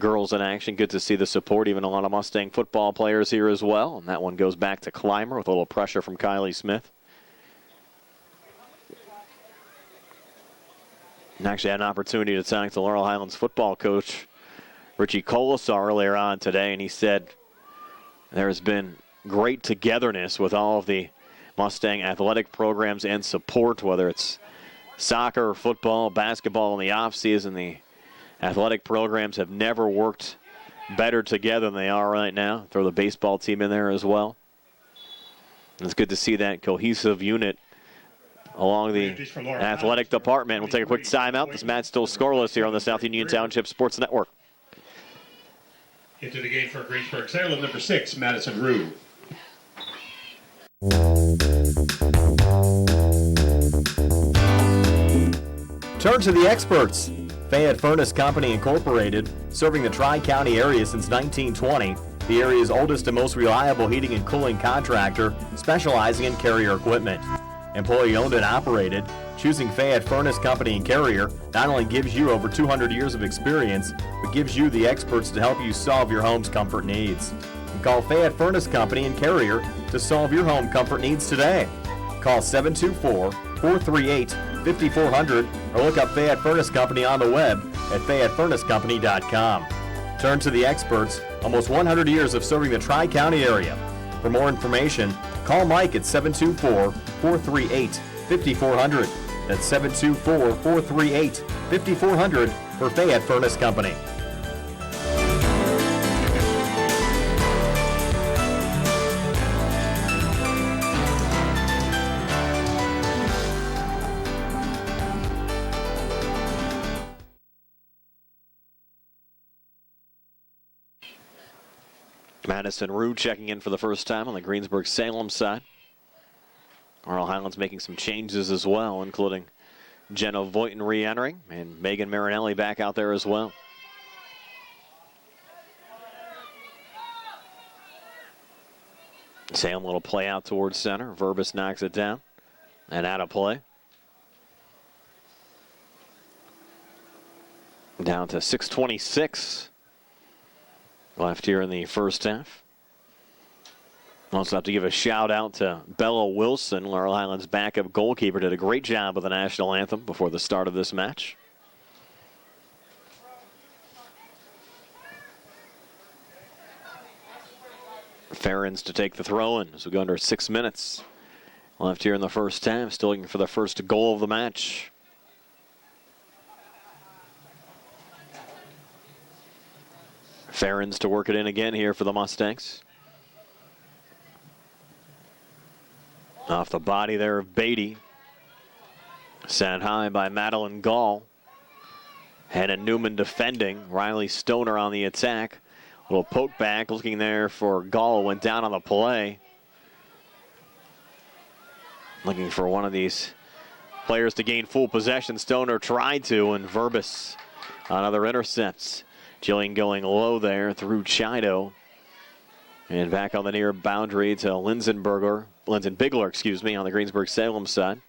Speaker 2: girls in action. Good to see the support, even a lot of Mustang football players here as well. And that one goes back to Clymer with a little pressure from Kylie Smith. And actually had an opportunity to talk to Laurel Highlands football coach Richie Colasar earlier on today, and he said there has been great togetherness with all of the Mustang athletic programs and support, whether it's soccer, football, basketball in the offseason. The athletic programs have never worked better together than they are right now. Throw the baseball team in there as well. And it's good to see that cohesive unit along the athletic department. We'll take a quick timeout. This match still scoreless here on the South Union Township Sports Network.
Speaker 3: Into the game for Greensburg-Salem, number 6, Madison Rue.
Speaker 12: Turn to the experts. Fayette Furnace Company Incorporated, serving the Tri-County area since 1920. The area's oldest and most reliable heating and cooling contractor, specializing in Carrier equipment. Employee owned and operated, choosing Fayette Furnace Company and Carrier not only gives you over 200 years of experience, but gives you the experts to help you solve your home's comfort needs. Call Fayette Furnace Company and Carrier to solve your home comfort needs today. Call 724-438-5400 or look up Fayette Furnace Company on the web at FayetteFurnaceCompany.com. Turn to the experts, almost 100 years of serving the Tri-County area. For more information, call Mike at 724-438-5400. That's 724-438-5400 for Fayette Furnace Company.
Speaker 2: Madison Rue checking in for the first time on the Greensburg-Salem side. Laurel Highlands making some changes as well, including Jenna Voighton re-entering and Megan Marinelli back out there as well. Salem little play out towards center. Verbus knocks it down and out of play. Down to 6:26 left here in the first half. Also have to give a shout out to Bella Wilson, Laurel Highlands backup goalkeeper. Did a great job with the national anthem before the start of this match. Ferens to take the throw in as we go under 6 minutes left here in the first half. Still looking for the first goal of the match. Ferens to work it in again here for the Mustangs. Off the body there of Beatty. Sent high by Madeline Gall. Hannah Newman defending. Riley Stoner on the attack. Little poke back, looking there for Gall. Went down on the play. Looking for one of these players to gain full possession. Stoner tried to, and Verbis on other intercepts. Jillian going low there through Chido. And back on the near boundary to Lindsay Bigler, on the Greensburg-Salem side.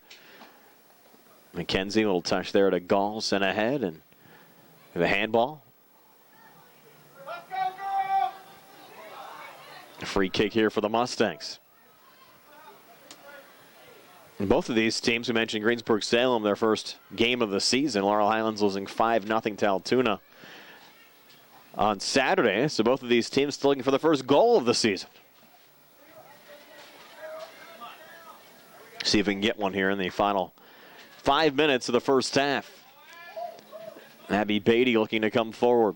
Speaker 2: McKenzie, a little touch there to Gall, sent ahead, and the handball. A free kick here for the Mustangs. And both of these teams, we mentioned Greensburg-Salem, their first game of the season. Laurel Highlands losing 5-0 to Altoona on Saturday. So both of these teams still looking for the first goal of the season. See if we can get one here in the final 5 minutes of the first half. Abby Beatty looking to come forward.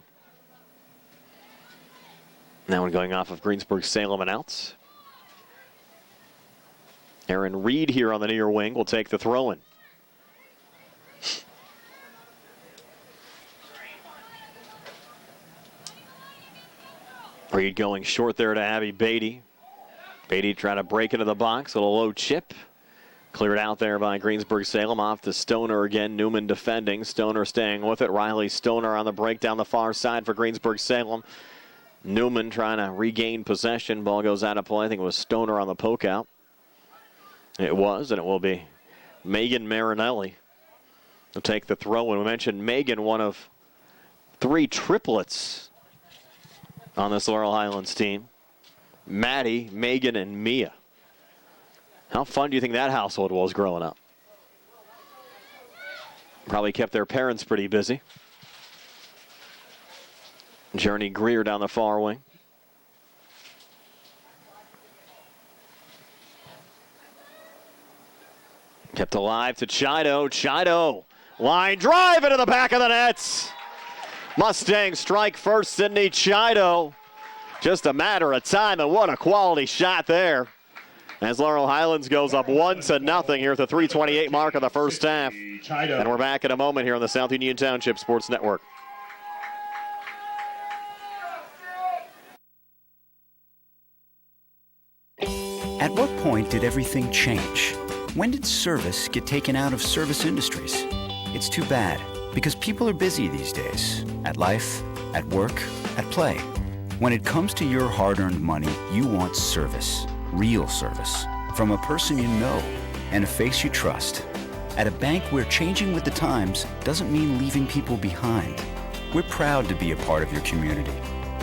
Speaker 2: That one going off of Greensburg-Salem and outs. Aaron Reed here on the near wing will take the throw-in. Reed going short there to Abby Beatty. Beatty trying to break into the box. A little low chip. Cleared out there by Greensburg-Salem. Off to Stoner again. Newman defending. Stoner staying with it. Riley Stoner on the break down the far side for Greensburg-Salem. Newman trying to regain possession. Ball goes out of play. I think it was Stoner on the poke out. It was, and it will be Megan Marinelli to take the throw. And we mentioned Megan, one of 3 triplets on this Laurel Highlands team. Maddie, Megan, and Mia. How fun do you think that household was growing up? Probably kept their parents pretty busy. Journey Greer down the far wing. Kept alive to Chido. Chido, line drive into the back of the nets. Mustangs strike first, Sydney Chido. Just a matter of time, and what a quality shot there. As Laurel Highlands goes up 1-0 here at the 3:28 mark of the first half. And we're back in a moment here on the South Union Township Sports Network.
Speaker 13: At what point did everything change? When did service get taken out of service industries? It's too bad, because people are busy these days. At life, at work, at play. When it comes to your hard-earned money, you want service. Real service. From a person you know and a face you trust. At a bank where changing with the times doesn't mean leaving people behind. We're proud to be a part of your community.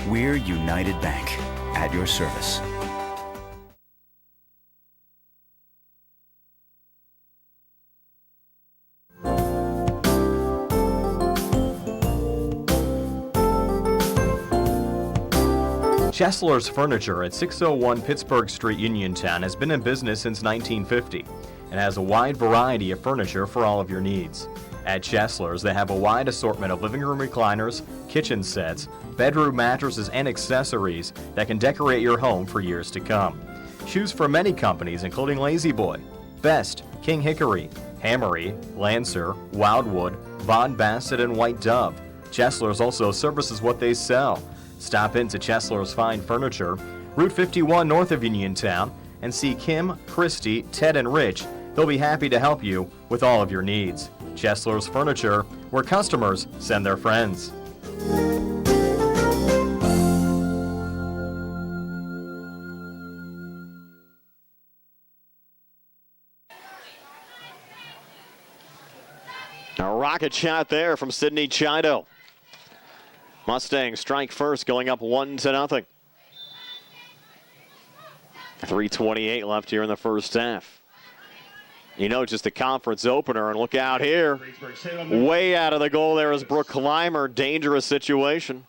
Speaker 13: We're United Bank, at your service.
Speaker 12: Chesler's Furniture at 601 Pittsburgh Street, Uniontown has been in business since 1950 and has a wide variety of furniture for all of your needs. At Chesler's, they have a wide assortment of living room recliners, kitchen sets, bedroom mattresses, and accessories that can decorate your home for years to come. Choose from many companies including Lazy Boy, Best, King Hickory, Hammery, Lancer, Wildwood, Von Bassett, and White Dove. Chesler's also services what they sell. Stop into Chesler's Fine Furniture, Route 51 north of Uniontown, and see Kim, Christy, Ted, and Rich. They'll be happy to help you with all of your needs. Chesler's Furniture, where customers send their friends.
Speaker 2: A rocket shot there from Sydney Chido. Mustangs strike first, going up 1-0. 3:28 left here in the first half. You know, just a conference opener, and look out here. Way out of the goal there is Brooke Clymer. Dangerous situation.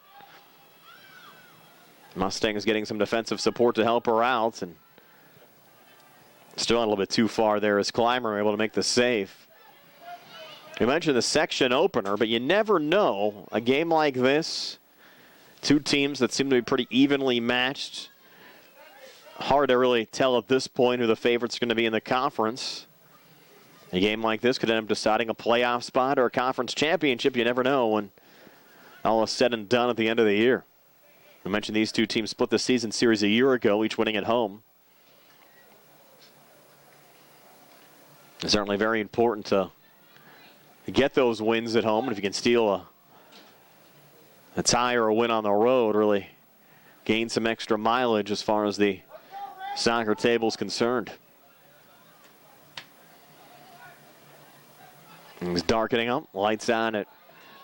Speaker 2: Mustangs getting some defensive support to help her out, and still a little bit too far there as Clymer able to make the save. You mentioned the section opener, but you never know. A game like this, 2 teams that seem to be pretty evenly matched. Hard to really tell at this point who the favorite's going to be in the conference. A game like this could end up deciding a playoff spot or a conference championship. You never know when all is said and done at the end of the year. I mentioned these two teams split the season series a year ago, each winning at home. It's certainly very important to get those wins at home. And if you can steal a tie or a win on the road, really gain some extra mileage as far as the soccer table is concerned. It's darkening up. Lights on at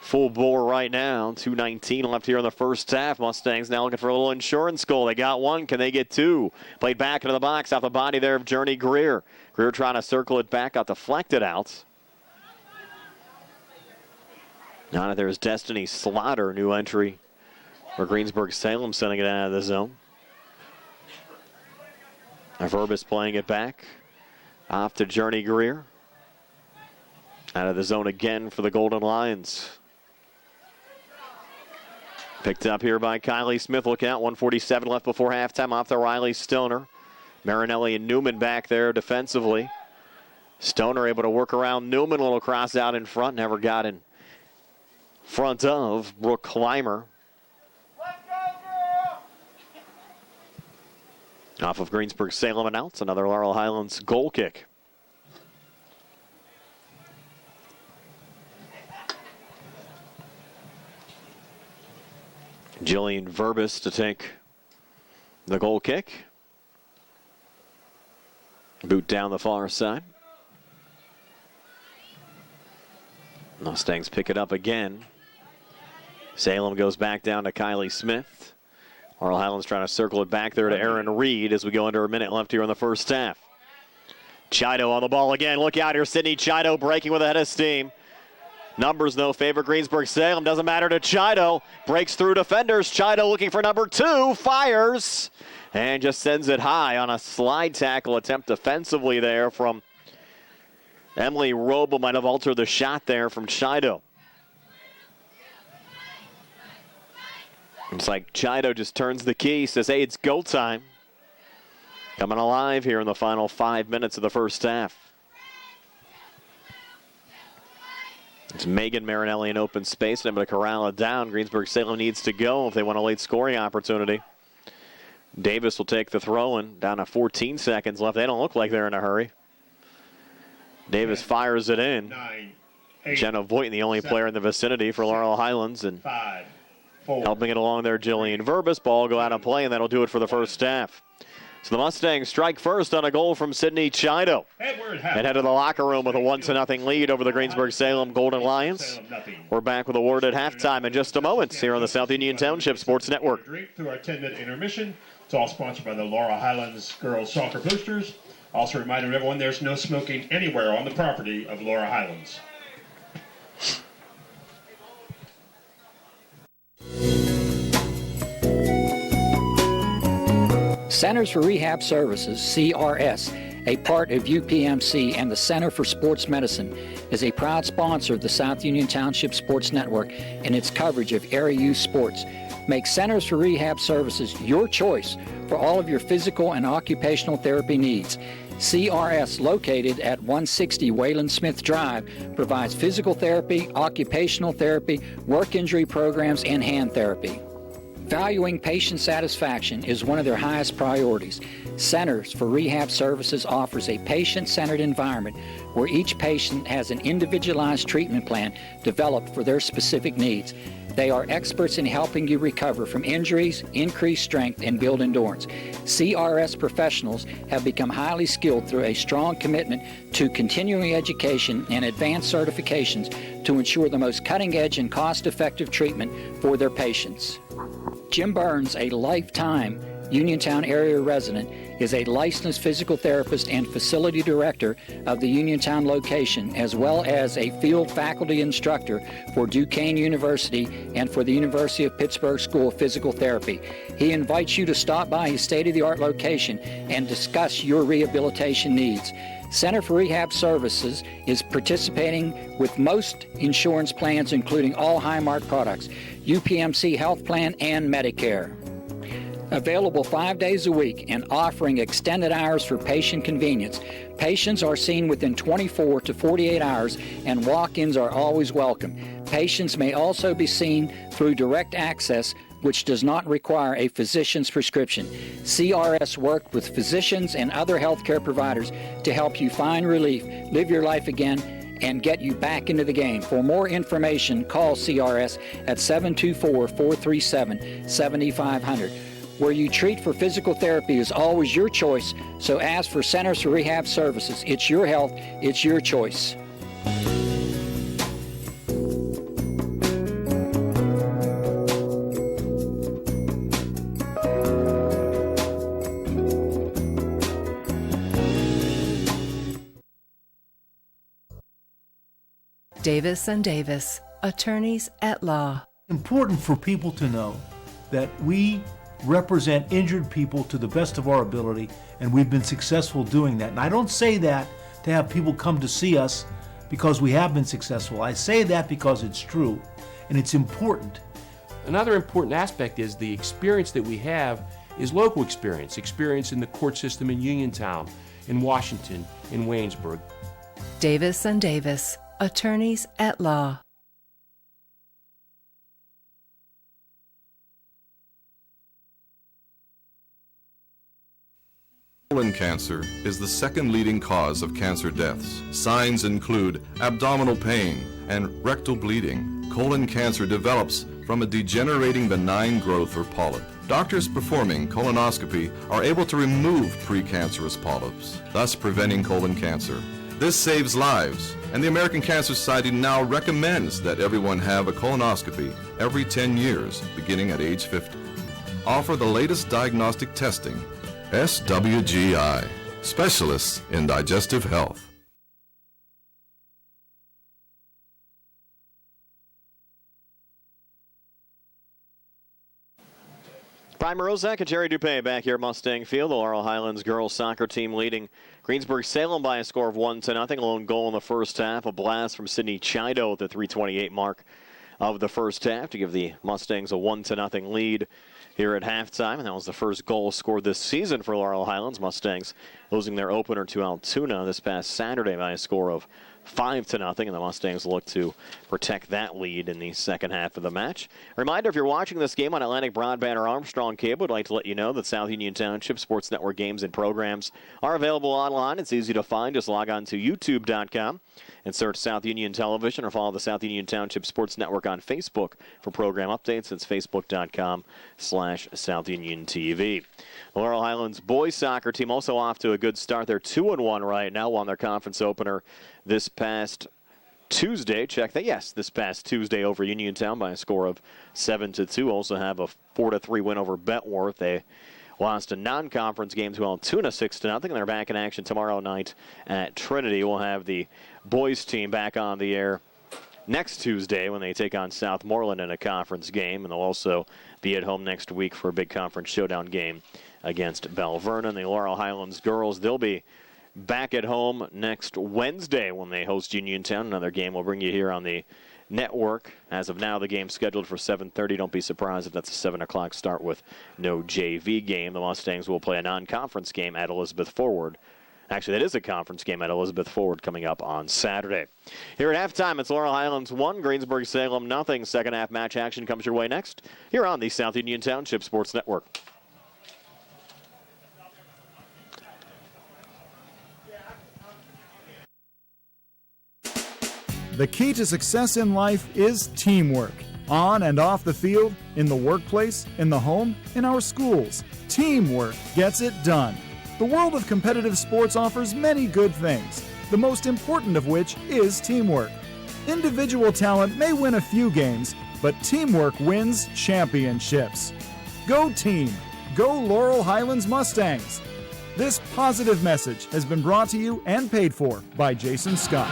Speaker 2: full bore right now. 2:19 left here in the first half. Mustangs now looking for a little insurance goal. They got one. Can they get two? Played back into the box off the body there of Journey Greer. Greer trying to circle it back, got deflected out. Now there's Destiny Slaughter, new entry for Greensburg-Salem, sending it out of the zone. Verbis playing it back off to Journey Greer. Out of the zone again for the Golden Lions. Picked up here by Kylie Smith. Look out, 1:47 left before halftime off the Riley Stoner. Marinelli and Newman back there defensively. Stoner able to work around Newman, a little cross out in front. Never got in front of Brooke Clymer. Off of Greensburg-Salem and out. Another Laurel Highlands goal kick. Jillian Verbis to take the goal kick. Boot down the far side. Mustangs pick it up again. Salem goes back down to Kylie Smith. Laurel Highlands trying to circle it back there to Aaron Reed as we go under a minute left here in the first half. Chido on the ball again. Look out here, Sydney Chido breaking with a head of steam. Numbers, though, favor Greensburg-Salem. Doesn't matter to Chido. Breaks through defenders. Chido looking for number 2. Fires. And just sends it high on a slide tackle attempt defensively there from Emily Roble. Might have altered the shot there from Chido. It's like Chido just turns the key, says, hey, it's go time. Coming alive here in the final 5 minutes of the first half. It's Megan Marinelli in open space. Able to corral it down. Greensburg-Salem needs to go if they want a late scoring opportunity. Davis will take the throw in. Down to 14 seconds left. They don't look like they're in a hurry. Davis fires it in.
Speaker 3: 9, 8,
Speaker 2: Jenna Voight, the only
Speaker 3: 7,
Speaker 2: player in the vicinity for Laurel Highlands. And
Speaker 3: 5, 4,
Speaker 2: helping it along there, Jillian Verbis. Ball go out of play, and that'll do it for the first half. So the Mustangs strike first on a goal from Sydney Chido. And head to the locker room with a 1-0 lead over the Greensburg-Salem Golden Lions. We're back with a word at halftime in just a moment here on the South Union Township Sports Network.
Speaker 3: Through our 10-minute intermission. It's all sponsored by the Laurel Highlands Girls Soccer Boosters. Also a reminder to everyone, there's no smoking anywhere on the property of Laurel Highlands.
Speaker 5: Centers for Rehab Services, CRS, a part of UPMC and the Center for Sports Medicine, is a proud sponsor of the South Union Township Sports Network and its coverage of area youth sports. Make Centers for Rehab Services your choice for all of your physical and occupational therapy needs. CRS, located at 160 Wayland Smith Drive, provides physical therapy, occupational therapy, work injury programs, and hand therapy. Valuing patient satisfaction is one of their highest priorities. Centers for Rehab Services offers a patient-centered environment where each patient has an individualized treatment plan developed for their specific needs. They are experts in helping you recover from injuries, increase strength, and build endurance. CRS professionals have become highly skilled through a strong commitment to continuing education and advanced certifications to ensure the most cutting-edge and cost-effective treatment for their patients. Jim Burns, a lifetime Uniontown area resident, is a licensed physical therapist and facility director of the Uniontown location, as well as a field faculty instructor for Duquesne University and for the University of Pittsburgh School of Physical Therapy. He invites you to stop by his state-of-the-art location and discuss your rehabilitation needs. Center for Rehab Services is participating with most insurance plans, including all Highmark products, UPMC Health Plan, and Medicare. Available 5 days a week and offering extended hours for patient convenience. Patients are seen within 24 to 48 hours and walk-ins are always welcome. Patients may also be seen through direct access, which does not require a physician's prescription. CRS worked with physicians and other healthcare providers to help you find relief, live your life again, and get you back into the game. For more information, call CRS at 724-437-7500. Where you treat for physical therapy is always your choice, so ask for Centers for Rehab Services. It's your health, it's your choice.
Speaker 8: Davis and Davis, attorneys at law.
Speaker 6: Important for people to know that we represent injured people to the best of our ability, and we've been successful doing that. And I don't say that to have people come to see us because we have been successful. I say that because it's true, and it's important.
Speaker 7: Another important aspect is the experience that we have is local experience in the court system in Uniontown, in Washington, in Waynesburg.
Speaker 8: Davis and Davis, attorneys at law.
Speaker 9: Colon cancer is the second leading cause of cancer deaths. Signs include abdominal pain and rectal bleeding. Colon cancer develops from a degenerating benign growth or polyp. Doctors performing colonoscopy are able to remove precancerous polyps, thus preventing colon cancer. This saves lives, and the American Cancer Society now recommends that everyone have a colonoscopy every 10 years, beginning at age 50. Offer the latest diagnostic testing. SWGI, specialists in digestive health.
Speaker 2: Brian Morozak and Jerry Dupay back here at Mustang Field. The Laurel Highlands girls soccer team leading Greensburg-Salem by a score of 1-0. A lone goal in the first half. A blast from Sidney Chido at the 3:28 mark of the first half to give the Mustangs a 1-0 lead here at halftime. And that was the first goal scored this season for Laurel Highlands. Mustangs losing their opener to Altoona this past Saturday by a score of 5-0, and the Mustangs look to protect that lead in the second half of the match. Reminder, if you're watching this game on Atlantic Broadband or Armstrong Cable, I'd like to let you know that South Union Township Sports Network games and programs are available online. It's easy to find. Just log on to youtube.com and search South Union Television, or follow the South Union Township Sports Network on Facebook for program updates. It's facebook.com/South Union TV. The Laurel Highlands boys soccer team also off to a good start. They're 2-1 right now, won their conference opener this past Tuesday. Check that. Yes, this past Tuesday over Uniontown by a score of 7-2. Also have a 4-3 win over Bentworth. They lost a non-conference game to Altoona 6-0. They're back in action tomorrow night at Trinity. We'll have the boys team back on the air next Tuesday when they take on Southmoreland in a conference game, and they'll also be at home next week for a big conference showdown game against Bell Vernon. The Laurel Highlands girls, they'll be back at home next Wednesday when they host Uniontown. Another game we'll bring you here on the network. As of now, the game's scheduled for 7:30. Don't be surprised if that's a 7 o'clock start with no JV game. The Mustangs will play a non-conference game at Elizabeth Forward. Actually, that is a conference game at Elizabeth Forward coming up on Saturday. Here at halftime, it's Laurel Highlands 1, Greensburg-Salem 0. Second half match action comes your way next here on the South Union Township Sports Network.
Speaker 1: The key to success in life is teamwork. On and off the field, in the workplace, in the home, in our schools. Teamwork gets it done. The world of competitive sports offers many good things, the most important of which is teamwork. Individual talent may win a few games, but teamwork wins championships. Go team! Go Laurel Highlands Mustangs! This positive message has been brought to you and paid for by Jason Scott.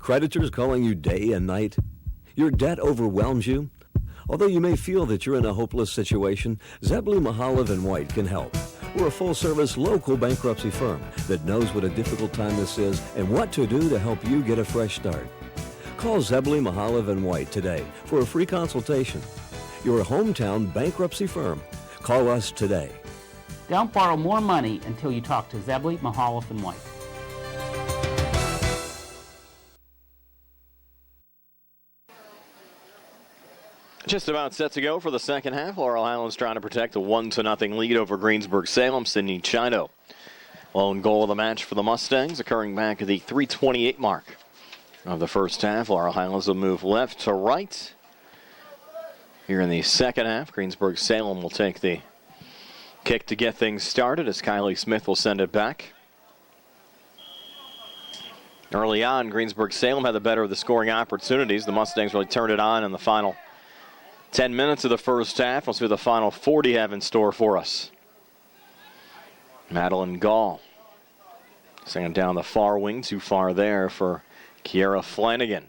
Speaker 10: Creditors calling you day and night? Your debt overwhelms you? Although you may feel that you're in a hopeless situation, Zebulon Mahalev and White can help. We're a full-service local bankruptcy firm that knows what a difficult time this is and what to do to help you get a fresh start. Call Zebulon Mahalev and White today for a free consultation. Your hometown bankruptcy firm. Call us today.
Speaker 11: Don't borrow more money until you talk to Zebulon Mahalev and White.
Speaker 2: Just about set to go for the second half. Laurel Highlands trying to protect a 1-0 lead over Greensburg-Salem. Sidney Chido, lone goal of the match for the Mustangs, occurring back at the 3:28 mark of the first half. Laurel Highlands will move left to right. Here in the second half, Greensburg-Salem will take the kick to get things started as Kylie Smith will send it back. Early on, Greensburg-Salem had the better of the scoring opportunities. The Mustangs really turned it on in the final 10 minutes of the first half. We'll see what the final 40 have in store for us. Madeline Gall singing down the far wing, too far there for Kiera Flanagan.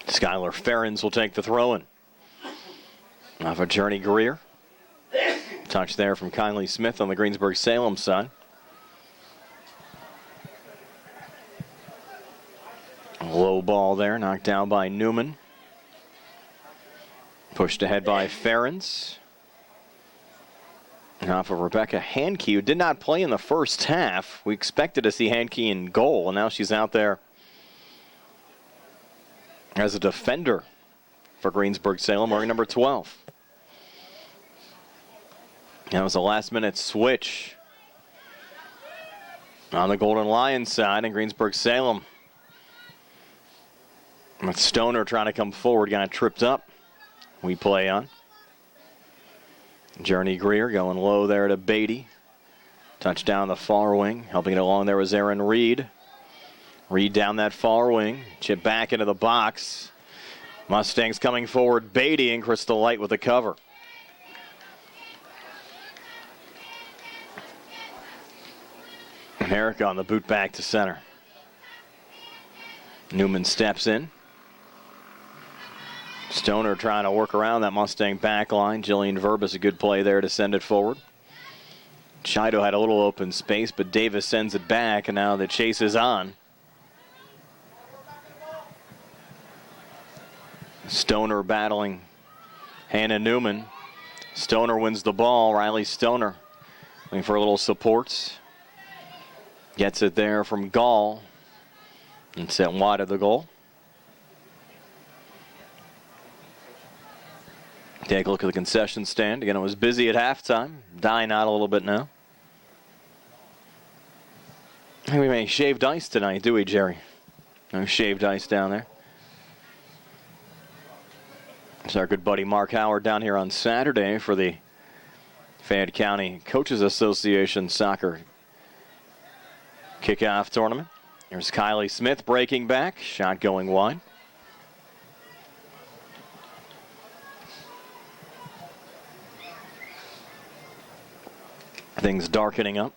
Speaker 2: Skylar Ferrens will take the throw-in. Off of Journey Greer. Touch there from Kylie Smith on the Greensburg-Salem side. Low ball there, knocked down by Newman. Pushed ahead by Ferrens. And off of Rebecca Hankey, who did not play in the first half. We expected to see Hankey in goal, and now she's out there as a defender for Greensburg-Salem, wearing number 12. That was a last-minute switch on the Golden Lions side, and Greensburg-Salem with Stoner trying to come forward, got tripped up. We play on. Journey Greer going low there to Beatty. Touchdown the far wing. Helping it along there was Aaron Reed. Reed down that far wing. Chip back into the box. Mustangs coming forward. Beatty and Crystal Light with the cover. And Eric on the boot back to center. Newman steps in. Stoner trying to work around that Mustang back line. Jillian Verbus, a good play there to send it forward. Chido had a little open space, but Davis sends it back, and now the chase is on. Stoner battling Hannah Newman. Stoner wins the ball. Riley Stoner looking for a little support. Gets it there from Gall. And set wide of the goal. Take a look at the concession stand. Again, it was busy at halftime. Dying out a little bit now. I think we may shaved ice tonight, do we, Jerry? No shaved ice down there. It's our good buddy Mark Howard down here on Saturday for the Fayette County Coaches Association soccer kickoff tournament. Here's Kylie Smith breaking back. Shot going wide. Things darkening up.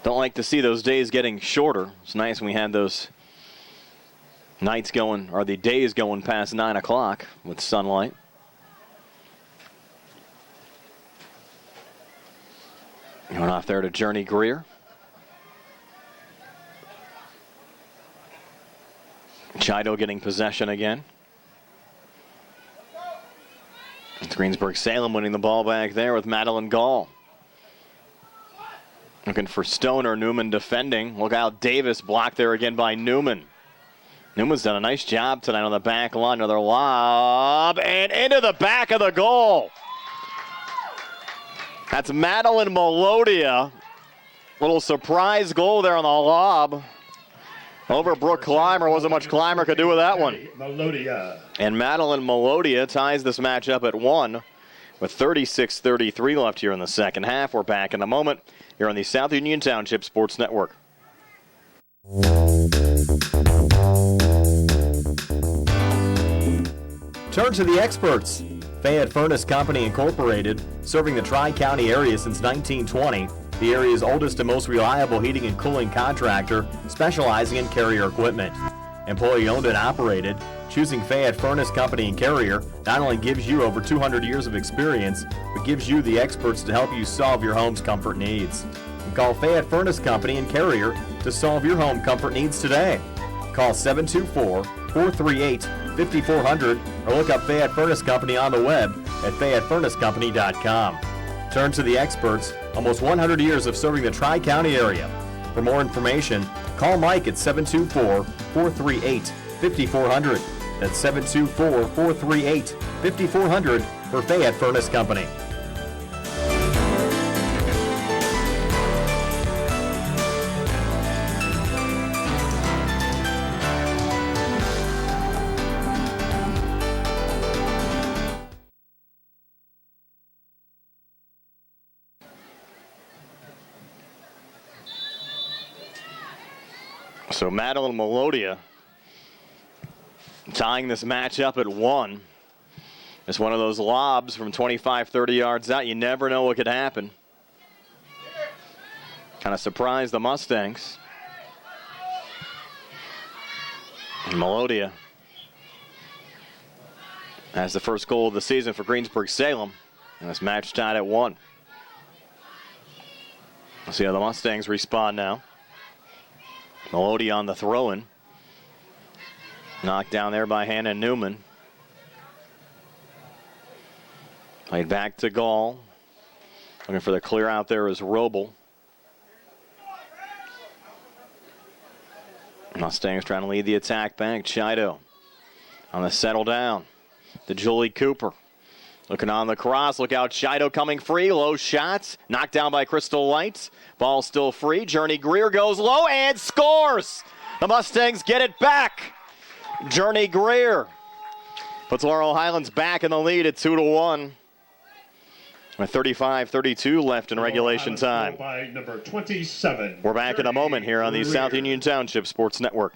Speaker 2: Don't like to see those days getting shorter. It's nice when we had those nights going, or the days going past 9 o'clock with sunlight. Going off there to Journey Greer. Chido getting possession again. It's Greensburg-Salem winning the ball back there with Madeline Gall. Looking for Stoner. Newman defending. Look out, Davis blocked there again by Newman. Newman's done a nice job tonight on the back line. Another lob and into the back of the goal. That's Madeline Melodia. Little surprise goal there on the lob. Over Brooke Clymer. Wasn't much Clymer could do with that one.
Speaker 3: Melodia.
Speaker 2: And Madeline Melodia ties this match up at 1 with 36:33 left here in the second half. We're back in a moment here on the South Union Township Sports Network.
Speaker 12: Turn to the experts. Fayette Furnace Company Incorporated, serving the Tri-County area since 1920. the area's oldest and most reliable heating and cooling contractor, specializing in Carrier equipment. Employee owned and operated, choosing Fayette Furnace Company and Carrier not only gives you over 200 years of experience, but gives you the experts to help you solve your home's comfort needs. Call Fayette Furnace Company and Carrier to solve your home comfort needs today. Call 724-438-5400 or look up Fayette Furnace Company on the web at FayetteFurnaceCompany.com. Turn to the experts, almost 100 years of serving the Tri-County area. For more information, call Mike at 724-438-5400. That's 724-438-5400 for Fayette Furnace Company.
Speaker 2: So Madeline Melodia tying this match up at 1. It's one of those lobs from 25, 30 yards out. You never know what could happen. Kind of surprised the Mustangs. And Melodia has the first goal of the season for Greensburg-Salem. And this match tied at 1. We'll see how the Mustangs respond now. Melodia on the throw-in. Knocked down there by Hannah Newman. Played back to Gall. Looking for the clear out there is Roble. Mustangs trying to lead the attack back. Chido on the settle down to Julie Cooper. Looking on the cross. Look out, Chido coming free. Low shots. Knocked down by Crystal Light. Ball still free. Journey Greer goes low and scores. The Mustangs get it back. Journey Greer puts Laurel Highlands back in the lead at 2-1. With 35-32 left in regulation time.
Speaker 3: By number 27.
Speaker 2: We're back in a moment here on the South Union Township Sports Network.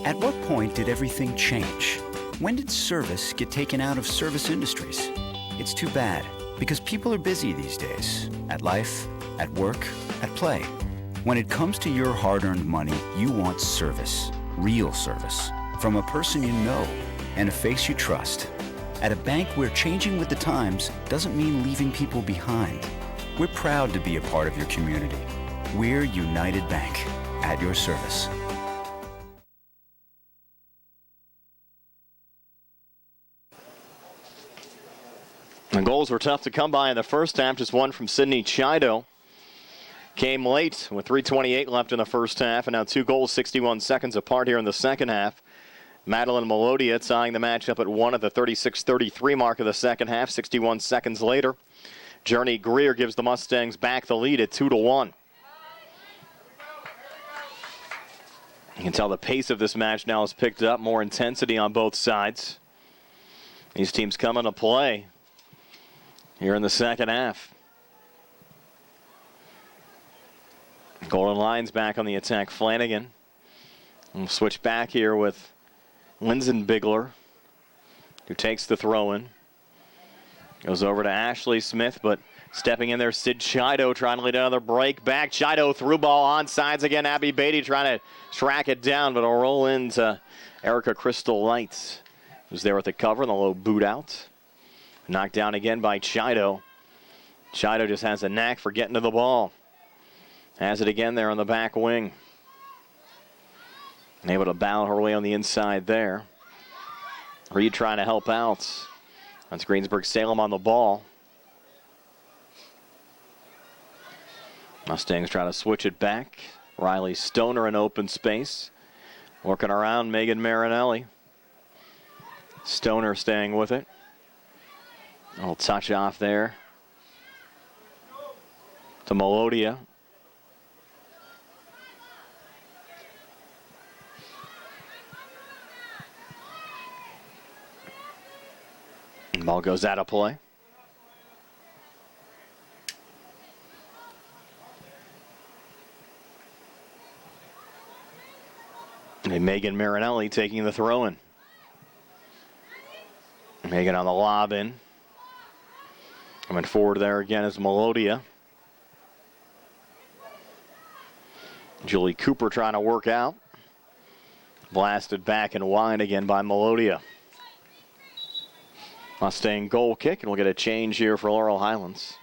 Speaker 13: At what point did everything change? When did service get taken out of service industries? It's too bad, because people are busy these days. At life, at work, at play. When it comes to your hard-earned money, you want service. Real service. From a person you know and a face you trust. At a bank where changing with the times doesn't mean leaving people behind. We're proud to be a part of your community. We're United Bank, at your service.
Speaker 2: The goals were tough to come by in the first half. Just one from Sydney Chido. Came late with 3:28 left in the first half, and now 2 goals 61 seconds apart here in the second half. Madeline Melodia tying the match up at 1 at the 36-33 mark of the second half, 61 seconds later. Journey Greer gives the Mustangs back the lead at 2-1. You can tell the pace of this match now has picked up, more intensity on both sides. These teams coming to play here in the second half. Golden Lions back on the attack. Flanagan. We'll switch back here with Linsenbigler, who takes the throw-in. Goes over to Ashley Smith, but stepping in there, Sid Chido trying to lead another break back. Chido through ball on sides again. Abby Beatty trying to track it down, but it'll roll into Erica Crystal Lights, who's there with the cover and the low boot out. Knocked down again by Chido. Chido just has a knack for getting to the ball. Has it again there on the back wing. And able to battle her way on the inside there. Reed trying to help out. That's Greensburg-Salem on the ball. Mustangs try to switch it back. Riley Stoner in open space. Working around Megan Marinelli. Stoner staying with it. A little touch off there to Melodia. And ball goes out of play. And Megan Marinelli taking the throw in. Megan on the lob in. Coming forward there again is Melodia. Julie Cooper trying to work out. Blasted back and wide again by Melodia. Mustang goal kick, and we'll get a change here for Laurel Highlands.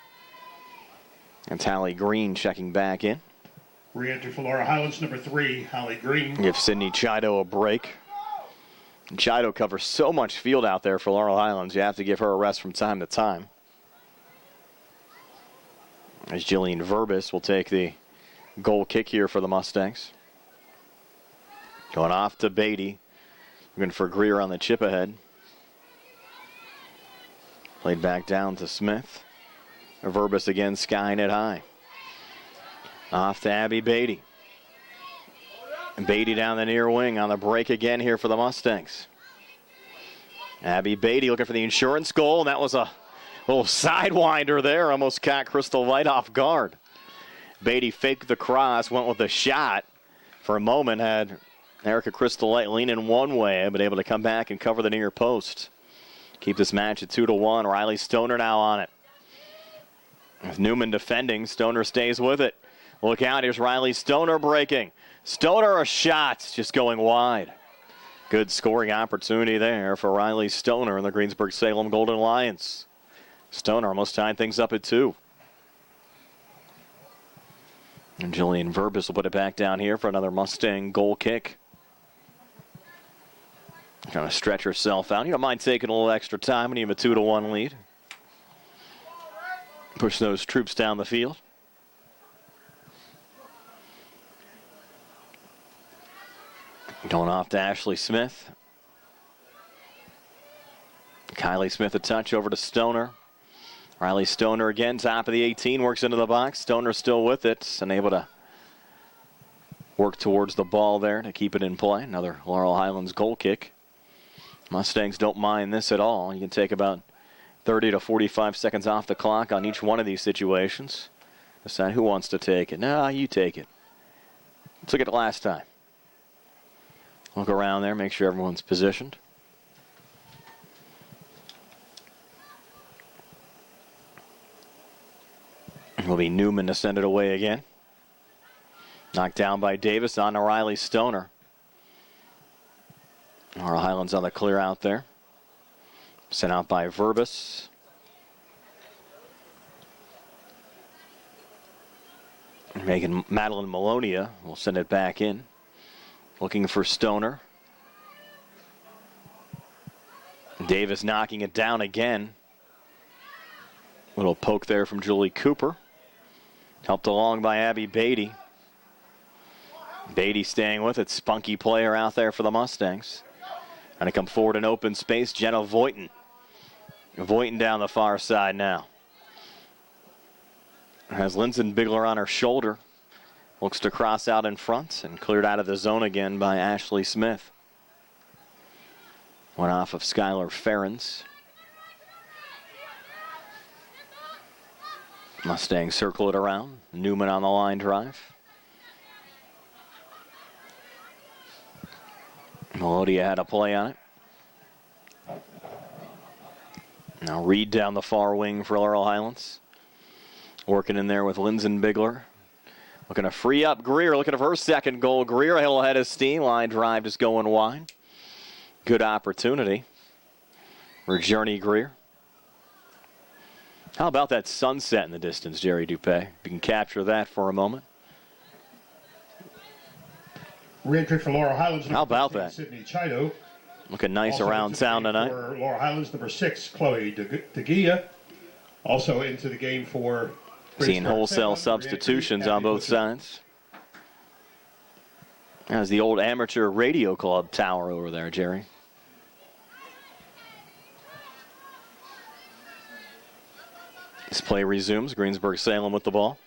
Speaker 2: And Hallie Green checking back in.
Speaker 3: Re-entry for Laurel Highlands, number 3, Hallie Green.
Speaker 2: Give Sydney Chido a break. And Chido covers so much field out there for Laurel Highlands, you have to give her a rest from time to time. As Jillian Verbis will take the goal kick here for the Mustangs. Going off to Beatty. Looking for Greer on the chip ahead. Played back down to Smith. Verbis again skying it high. Off to Abby Beatty. And Beatty down the near wing on the break again here for the Mustangs. Abby Beatty looking for the insurance goal, and that was a little sidewinder there. Almost caught Crystal Light off guard. Beatty faked the cross, went with the shot. For a moment had Erica Crystal Light leaning one way, but able to come back and cover the near post. Keep this match at 2-1. Riley Stoner now on it. With Newman defending, Stoner stays with it. Look out, here's Riley Stoner breaking. Stoner a shot, just going wide. Good scoring opportunity there for Riley Stoner and the Greensburg-Salem Golden Lions. Stoner almost tied things up at 2. And Jillian Verbis will put it back down here for another Mustang goal kick. Trying to stretch herself out. You don't mind taking a little extra time when you have a 2-1 lead. Push those troops down the field. Going off to Ashley Smith. Kylie Smith a touch over to Stoner. Riley Stoner again, top of the 18, works into the box. Stoner still with it and able to work towards the ball there to keep it in play. Another Laurel Highlands goal kick. Mustangs don't mind this at all. You can take about 30 to 45 seconds off the clock on each one of these situations. Decide who wants to take it. No, you take it. Let's look at it last time. Look around there, make sure everyone's positioned. It will be Newman to send it away again. Knocked down by Davis on to Riley Stoner. Laurel Highlands on the clear out there. Sent out by Verbis. Making Madeline Melodia will send it back in. Looking for Stoner. Davis knocking it down again. Little poke there from Julie Cooper. Helped along by Abby Beatty. Beatty staying with it. Spunky player out there for the Mustangs. Trying to come forward in open space. Jenna Voighton. Voighton down the far side now. Has Lindsay Bigler on her shoulder. Looks to cross out in front and cleared out of the zone again by Ashley Smith. One off of Skylar Ferens. Mustangs circle it around. Newman on the line drive. Melodia had a play on it. Now Reed down the far wing for Laurel Highlands. Working in there with Lindsay Bigler. Looking to free up Greer, looking for her second goal. Greer a little ahead of steam. Line drive just going wide. Good opportunity for Journey Greer. How about that sunset in the distance, Jerry Dupay? If you can capture that for a moment.
Speaker 3: Re-entry for Laurel Highlands.
Speaker 2: How about that?
Speaker 3: Sydney Chido.
Speaker 2: Looking nice
Speaker 3: Also
Speaker 2: around town tonight.
Speaker 3: For Laurel Highlands, number 6, Chloe DeGia. Also into the game for
Speaker 2: Seeing wholesale substitutions on both sides. There's the old amateur radio club tower over there, Jerry. This play resumes. Greensburg-Salem with the ball.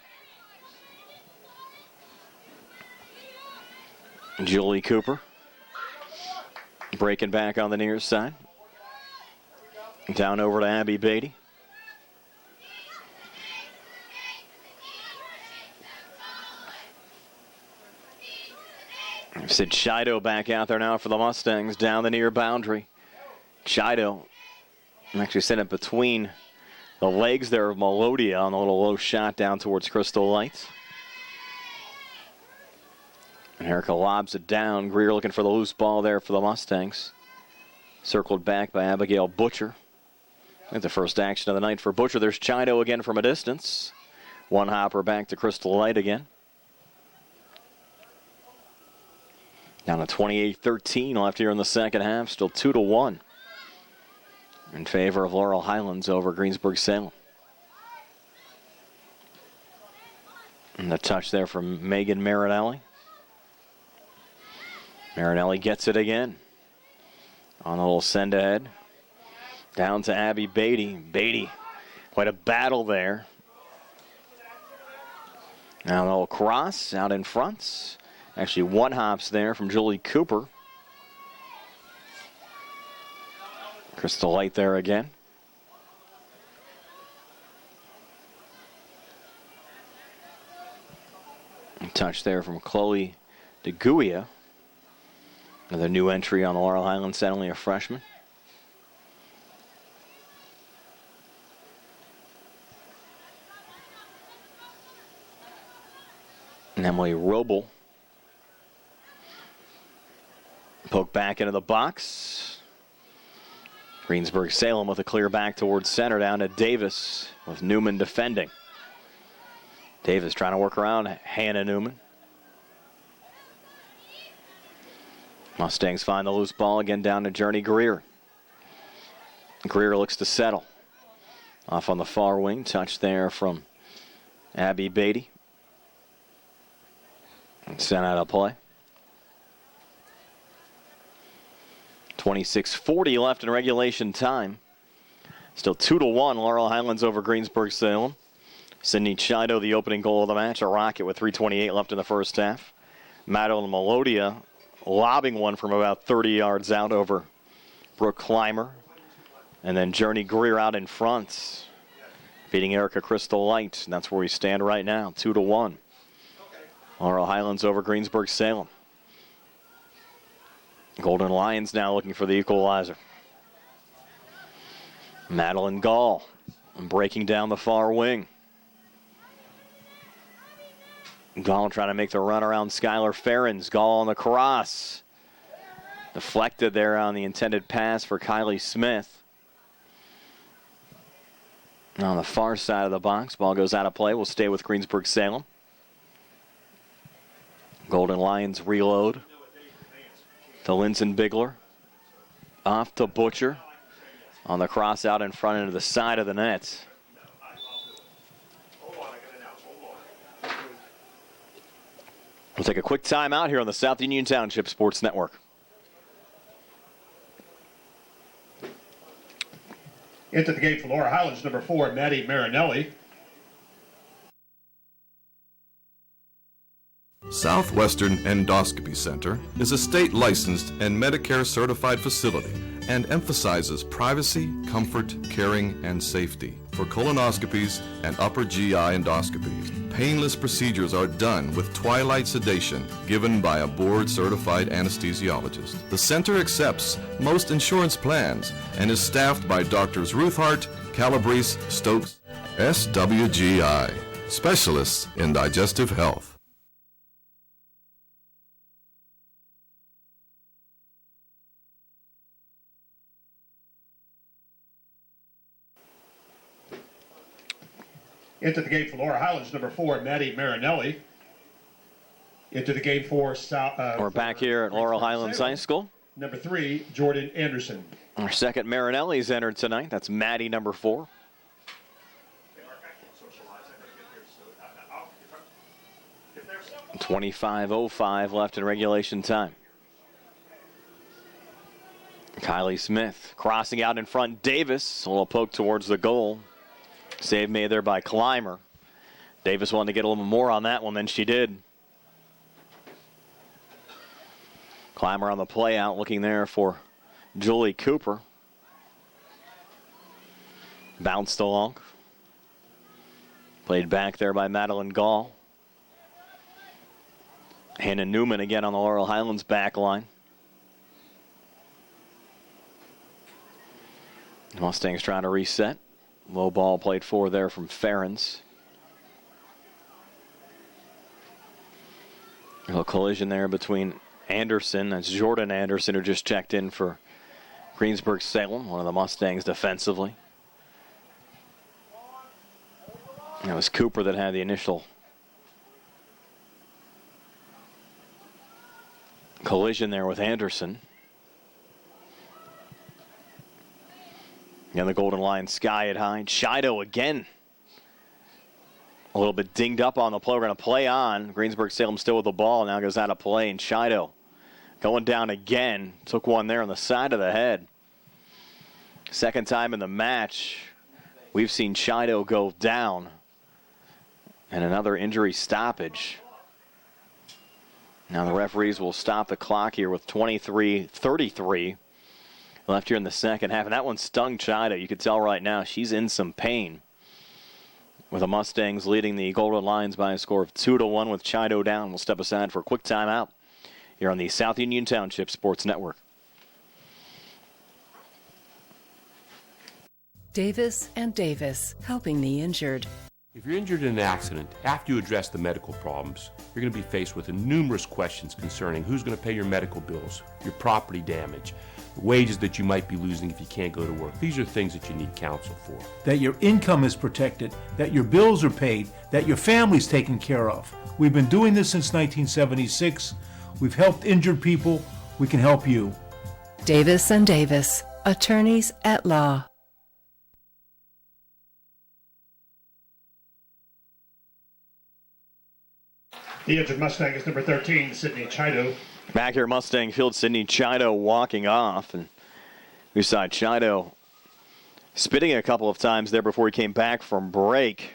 Speaker 2: Julie Cooper breaking back on the near side. Down over to Abby Beatty. Sid Chido back out there now for the Mustangs down the near boundary. Chido actually sent it between the legs there of Melodia on a little low shot down towards Crystal Lights. And Erica lobs it down. Greer looking for the loose ball there for the Mustangs. Circled back by Abigail Butcher. That's the first action of the night for Butcher. There's Chido again from a distance. One hopper back to Crystal Light again. Down to 28-13 left here in the second half. Still 2-1 in favor of Laurel Highlands over Greensburg-Salem. And the touch there from Megan Marinelli. Marinelli gets it again. On a little send ahead. Down to Abby Beatty. Beatty, quite a battle there. Now a little cross out in front. Actually, one hops there from Julie Cooper. Crystal Light there again. Touch there from Chloe DeGuia. Another new entry on the Laurel Highlands side, only a freshman. And Emily Roble. Poke back into the box. Greensburg-Salem with a clear back towards center down to Davis with Newman defending. Davis trying to work around Hannah Newman. Mustangs find the loose ball again down to Journey Greer. Greer looks to settle. Off on the far wing. Touch there from Abby Beatty. And sent out of play. 26:40 left in regulation time. Still 2-1, Laurel Highlands over Greensburg-Salem. Sydney Chido, the opening goal of the match, a rocket with 3:28 left in the first half. Madeline Melodia lobbing one from about 30 yards out over Brooke Clymer. And then Journey Greer out in front, beating Erica Crystal Light. And that's where we stand right now, 2-1. Laurel Highlands over Greensburg-Salem. Golden Lions now looking for the equalizer. Madeline Gall breaking down the far wing. Gall trying to make the run around Skylar Ferrens. Gall on the cross. Deflected there on the intended pass for Kylie Smith. On the far side of the box, ball goes out of play. We'll stay with Greensburg-Salem. Golden Lions reload. To Linson Bigler. Off to Butcher. On the cross out in front into the side of the net. We'll take a quick timeout here on the South Union Township Sports Network.
Speaker 3: Into the game for Laurel Highlands, number 4, Maddie Marinelli.
Speaker 9: Southwestern Endoscopy Center is a state-licensed and Medicare-certified facility and emphasizes privacy, comfort, caring, and safety for colonoscopies and upper GI endoscopies. Painless procedures are done with twilight sedation given by a board-certified anesthesiologist. The center accepts most insurance plans and is staffed by Doctors Ruth Hart, Calabrese, Stokes, SWGI, specialists in digestive health.
Speaker 3: Into the game for Laurel Highlands, number 4, Maddie Marinelli. Into the game for
Speaker 2: we're back here at Laurel Highlands High School.
Speaker 3: Number 3, Jordan Anderson.
Speaker 2: Our second Marinelli's entered tonight. That's Maddie, number 4. .25:05 left in regulation time. Kylie Smith crossing out in front. Davis, a little poke towards the goal. Save made there by Clymer. Davis wanted to get a little more on that one than she did. Clymer on the play out, looking there for Julie Cooper. Bounced along. Played back there by Madeline Gall. Hannah Newman again on the Laurel Highlands back line. Mustangs trying to reset. Low ball played for there from Ferens. A little collision there between Anderson. That's Jordan Anderson, who just checked in for Greensburg-Salem, one of the Mustangs defensively. And it was Cooper that had the initial collision there with Anderson. And the Golden Lions sky it high. Shido again. A little bit dinged up on the play. We're going to play on. Greensburg-Salem still with the ball. Now goes out of play. And Shido going down again. Took one there on the side of the head. Second time in the match we've seen Shido go down. And another injury stoppage. Now the referees will stop the clock here with 23:33 left here in the second half. And that one stung Shido. You could tell right now she's in some pain. With the Mustangs leading the Golden Lions by a score of 2-1 with Shido down. We'll step aside for a quick timeout here on the South Union Township Sports Network.
Speaker 8: Davis and Davis, helping the injured.
Speaker 7: If you're injured in an accident, after you address the medical problems, you're going to be faced with numerous questions concerning who's going to pay your medical bills, your property damage, the wages that you might be losing if you can't go to work. These are things that you need counsel for.
Speaker 6: That your income is protected, that your bills are paid, that your family's taken care of. We've been doing this since 1976. We've helped injured people. We can help you.
Speaker 8: Davis and Davis, attorneys at law.
Speaker 3: The injured Mustang is number 13, Sydney Chido.
Speaker 2: Back here at Mustang Field, Sydney Chido walking off. And we saw Chido spitting a couple of times there before he came back from break.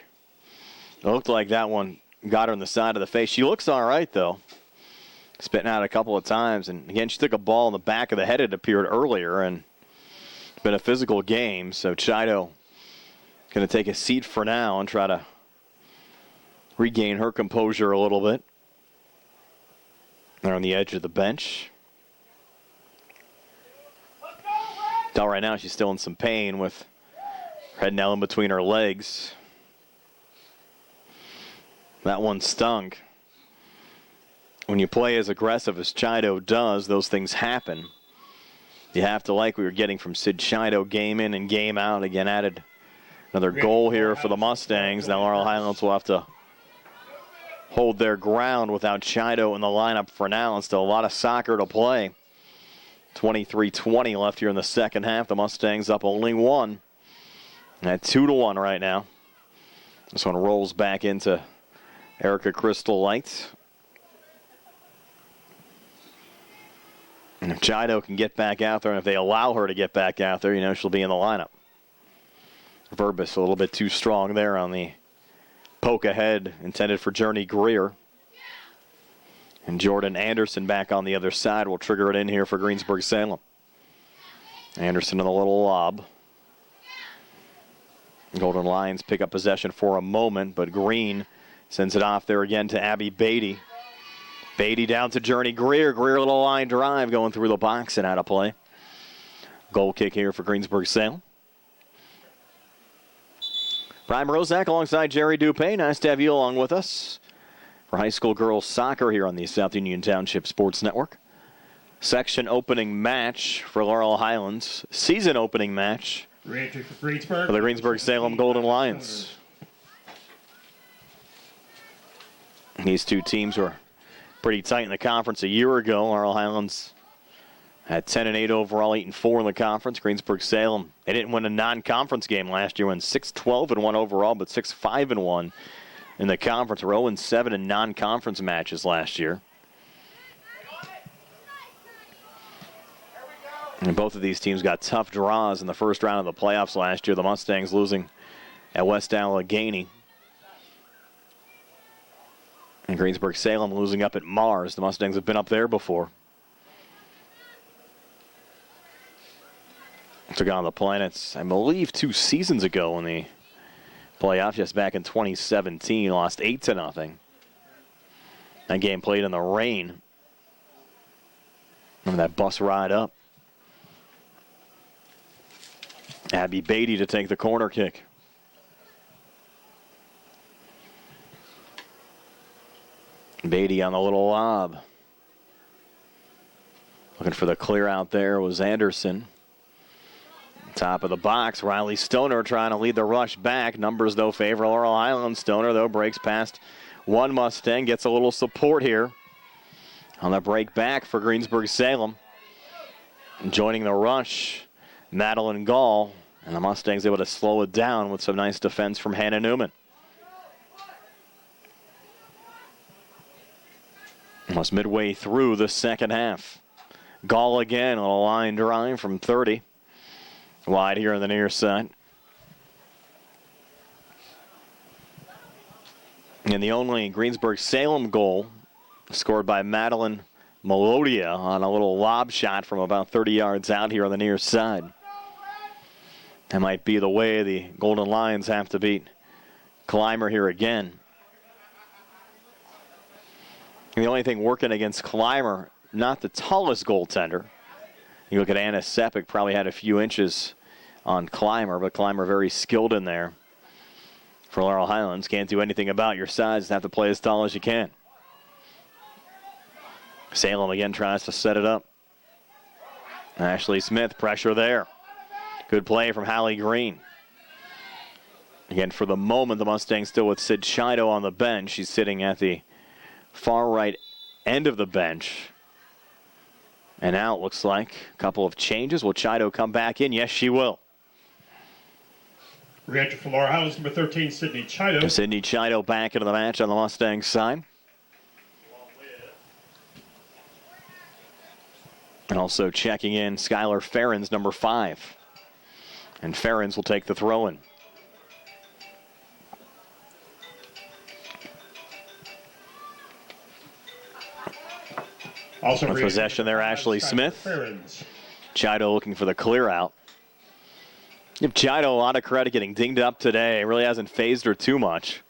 Speaker 2: It looked like that one got her in the side of the face. She looks all right, though. Spitting out a couple of times. And, again, she took a ball in the back of the head, it appeared earlier. And it's been a physical game. So Chido going to take a seat for now and try to regain her composure a little bit. They're on the edge of the bench. Tell right now she's still in some pain with her head now in between her legs. That one stung. When you play as aggressive as Chido does, those things happen. You have to like we were getting from Sid Chido game in and game out. Again, added another goal here for the Mustangs. Now Laurel Highlands will have to hold their ground without Chido in the lineup for now. And still a lot of soccer to play. 23:20 left here in the second half. The Mustangs up only one. At 2-1 right now. This one rolls back into Erica Crystal Light. And if Chido can get back out there, and if they allow her to get back out there, you know she'll be in the lineup. Verbis a little bit too strong there on the poke ahead intended for Journey Greer. And Jordan Anderson back on the other side will trigger it in here for Greensburg-Salem. Anderson in a little lob. Golden Lions pick up possession for a moment, but Green sends it off there again to Abby Beatty. Beatty down to Journey Greer. Greer, little line drive going through the box and out of play. Goal kick here for Greensburg-Salem. Brian Rozak alongside Jerry Dupay. Nice to have you along with us for high school girls soccer here on the South Union Township Sports Network. Section opening match for Laurel Highlands. Season opening match
Speaker 3: Re-entry for Greensburg.
Speaker 2: For the Greensburg-Salem Golden Lions. These two teams were pretty tight in the conference a year ago. Laurel Highlands had 10-8 overall, 8-4 in the conference. Greensburg-Salem, they didn't win a non-conference game last year, went 6-12-1 overall, but 6-5-1 in the conference. Were 0-7 in non-conference matches last year. And both of these teams got tough draws in the first round of the playoffs last year. The Mustangs losing at West Allegheny. And Greensburg-Salem losing up at Mars. The Mustangs have been up there before. Took on the Planets, I believe, 2 seasons ago in the playoffs, just back in 2017. Lost 8-0. That game played in the rain. Remember that bus ride up. Abby Beatty to take the corner kick. Beatty on the little lob. Looking for the clear out there was Anderson. Top of the box, Riley Stoner trying to lead the rush back. Numbers, though, favor Laurel Highlands. Stoner, though, breaks past one Mustang. Gets a little support here on the break back for Greensburg-Salem. Joining the rush, Madeline Gall. And the Mustangs able to slow it down with some nice defense from Hannah Newman. Almost midway through the second half. Gall again on a line drive from 30. Wide here on the near side. And the only Greensburg-Salem goal scored by Madeline Melodia on a little lob shot from about 30 yards out here on the near side. That might be the way the Golden Lions have to beat Clymer here again. And the only thing working against Clymer, not the tallest goaltender. You look at Anna Sepik, probably had a few inches on Clymer, but Clymer very skilled in there. For Laurel Highlands, can't do anything about your size. Have to play as tall as you can. Salem again tries to set it up. Ashley Smith, pressure there. Good play from Hallie Green. Again, for the moment, the Mustangs still with Sid Chido on the bench. She's sitting at the far right end of the bench. And now it looks like a couple of changes. Will Chido come back in? Yes, she will.
Speaker 3: Re-entry for Laurel Highlands, number 13, Sydney Chido.
Speaker 2: Sydney Chido back into the match on the Mustangs side. And also checking in Skylar Ferens, number 5. And Ferens will take the throw-in.
Speaker 3: Also
Speaker 2: with possession there, Ashley Smith. Chido looking for the clear out. Give Chido a lot of credit getting dinged up today. It really hasn't phased her too much.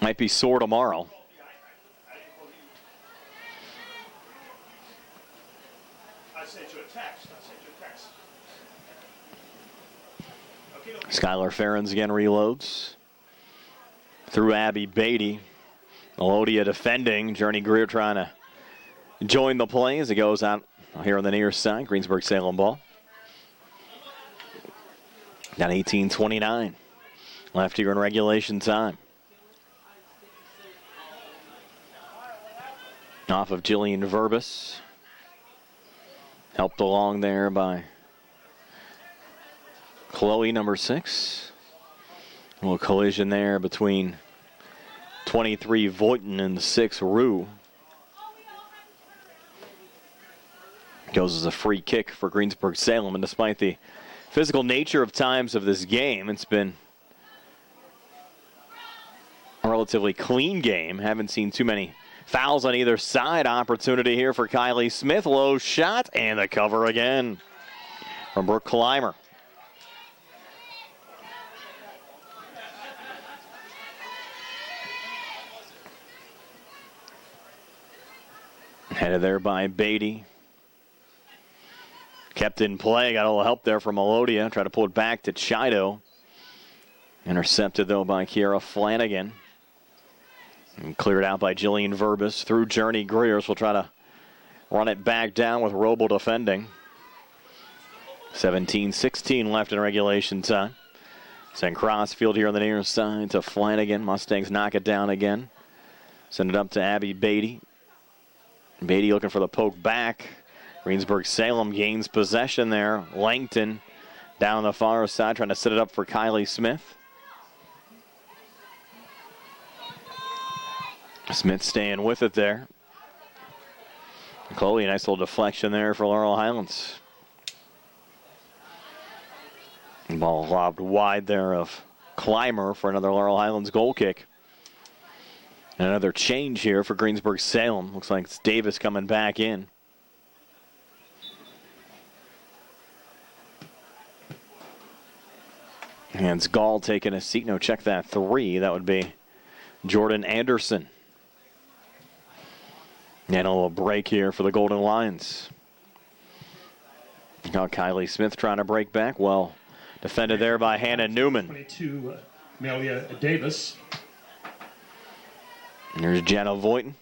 Speaker 2: Might be sore tomorrow. Skylar Ferens again reloads. Through Abby Beatty. Melodia defending. Journey Greer trying to join the play as it goes out here on the near side. Greensburg-Salem ball. Down 18-29. Left here in regulation time. Off of Jillian Verbus. Helped along there by Chloe, number 6. A little collision there between 23 Voighton and 6 Rue. Goes as a free kick for Greensburg-Salem. And despite the physical nature of times of this game, it's been a relatively clean game. Haven't seen too many fouls on either side. Opportunity here for Kylie Smith. Low shot and the cover again from Brooke Clymer. Headed there by Beatty. Kept in play. Got a little help there from Melodia. Tried to pull it back to Chido. Intercepted, though, by Kiara Flanagan. And cleared out by Jillian Verbus through Journey Greer. So we'll try to run it back down with Roble defending. 17-16 left in regulation time. Send Crossfield here on the near side to Flanagan. Mustangs knock it down again. Send it up to Abby Beatty. Beatty looking for the poke back. Greensburg-Salem gains possession there. Langton down the far side trying to set it up for Kylie Smith. Smith staying with it there. Chloe, nice little deflection there for Laurel Highlands. Ball lobbed wide there of Clymer for another Laurel Highlands goal kick. And another change here for Greensburg-Salem. Looks like it's Davis coming back in. And it's Gall taking a seat. No, check that 3. That would be Jordan Anderson. And a little break here for the Golden Lions. Now Kylie Smith trying to break back. Well defended there by Hannah Newman.
Speaker 3: 22, Amelia Davis.
Speaker 2: And there's Jenna Voighton.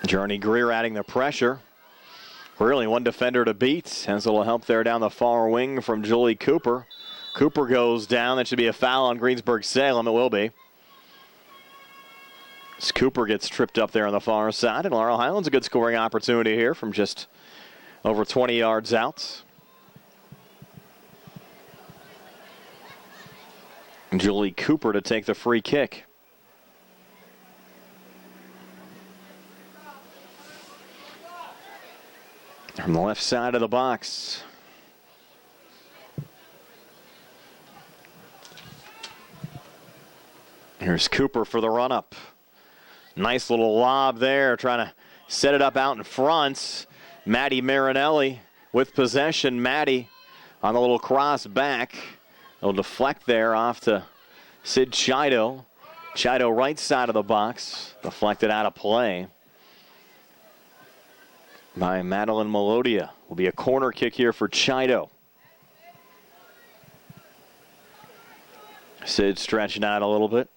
Speaker 2: Journey Greer adding the pressure. Really one defender to beat. Has a little help there down the far wing from Julie Cooper. Cooper goes down. That should be a foul on Greensburg-Salem. It will be. As Cooper gets tripped up there on the far side. And Laurel Highlands a good scoring opportunity here from just over 20 yards out. Julie Cooper to take the free kick. From the left side of the box. Here's Cooper for the run-up. Nice little lob there, trying to set it up out in front. Maddie Marinelli with possession. Maddie on the little cross back. It'll deflect there off to Sid Chido. Chido right side of the box. Deflected out of play by Madeline Melodia. Will be a corner kick here for Chido. Sid stretching out a little bit.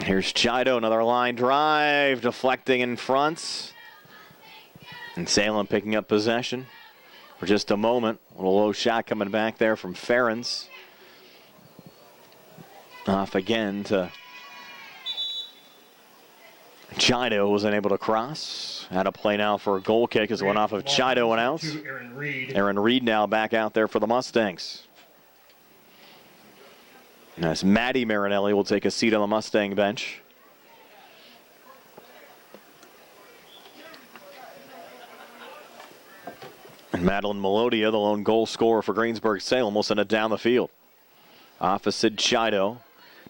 Speaker 2: Here's Chido, another line drive, deflecting in front. And Salem picking up possession for just a moment. A little low shot coming back there from Ferens. Off again to Chido, wasn't able to cross. Had a play now for a goal kick as it went off of Chido and out. Aaron Reed now back out there for the Mustangs. And as Maddie Marinelli will take a seat on the Mustang bench. And Madeline Melodia, the lone goal scorer for Greensburg-Salem, will send it down the field. Opposite Chido.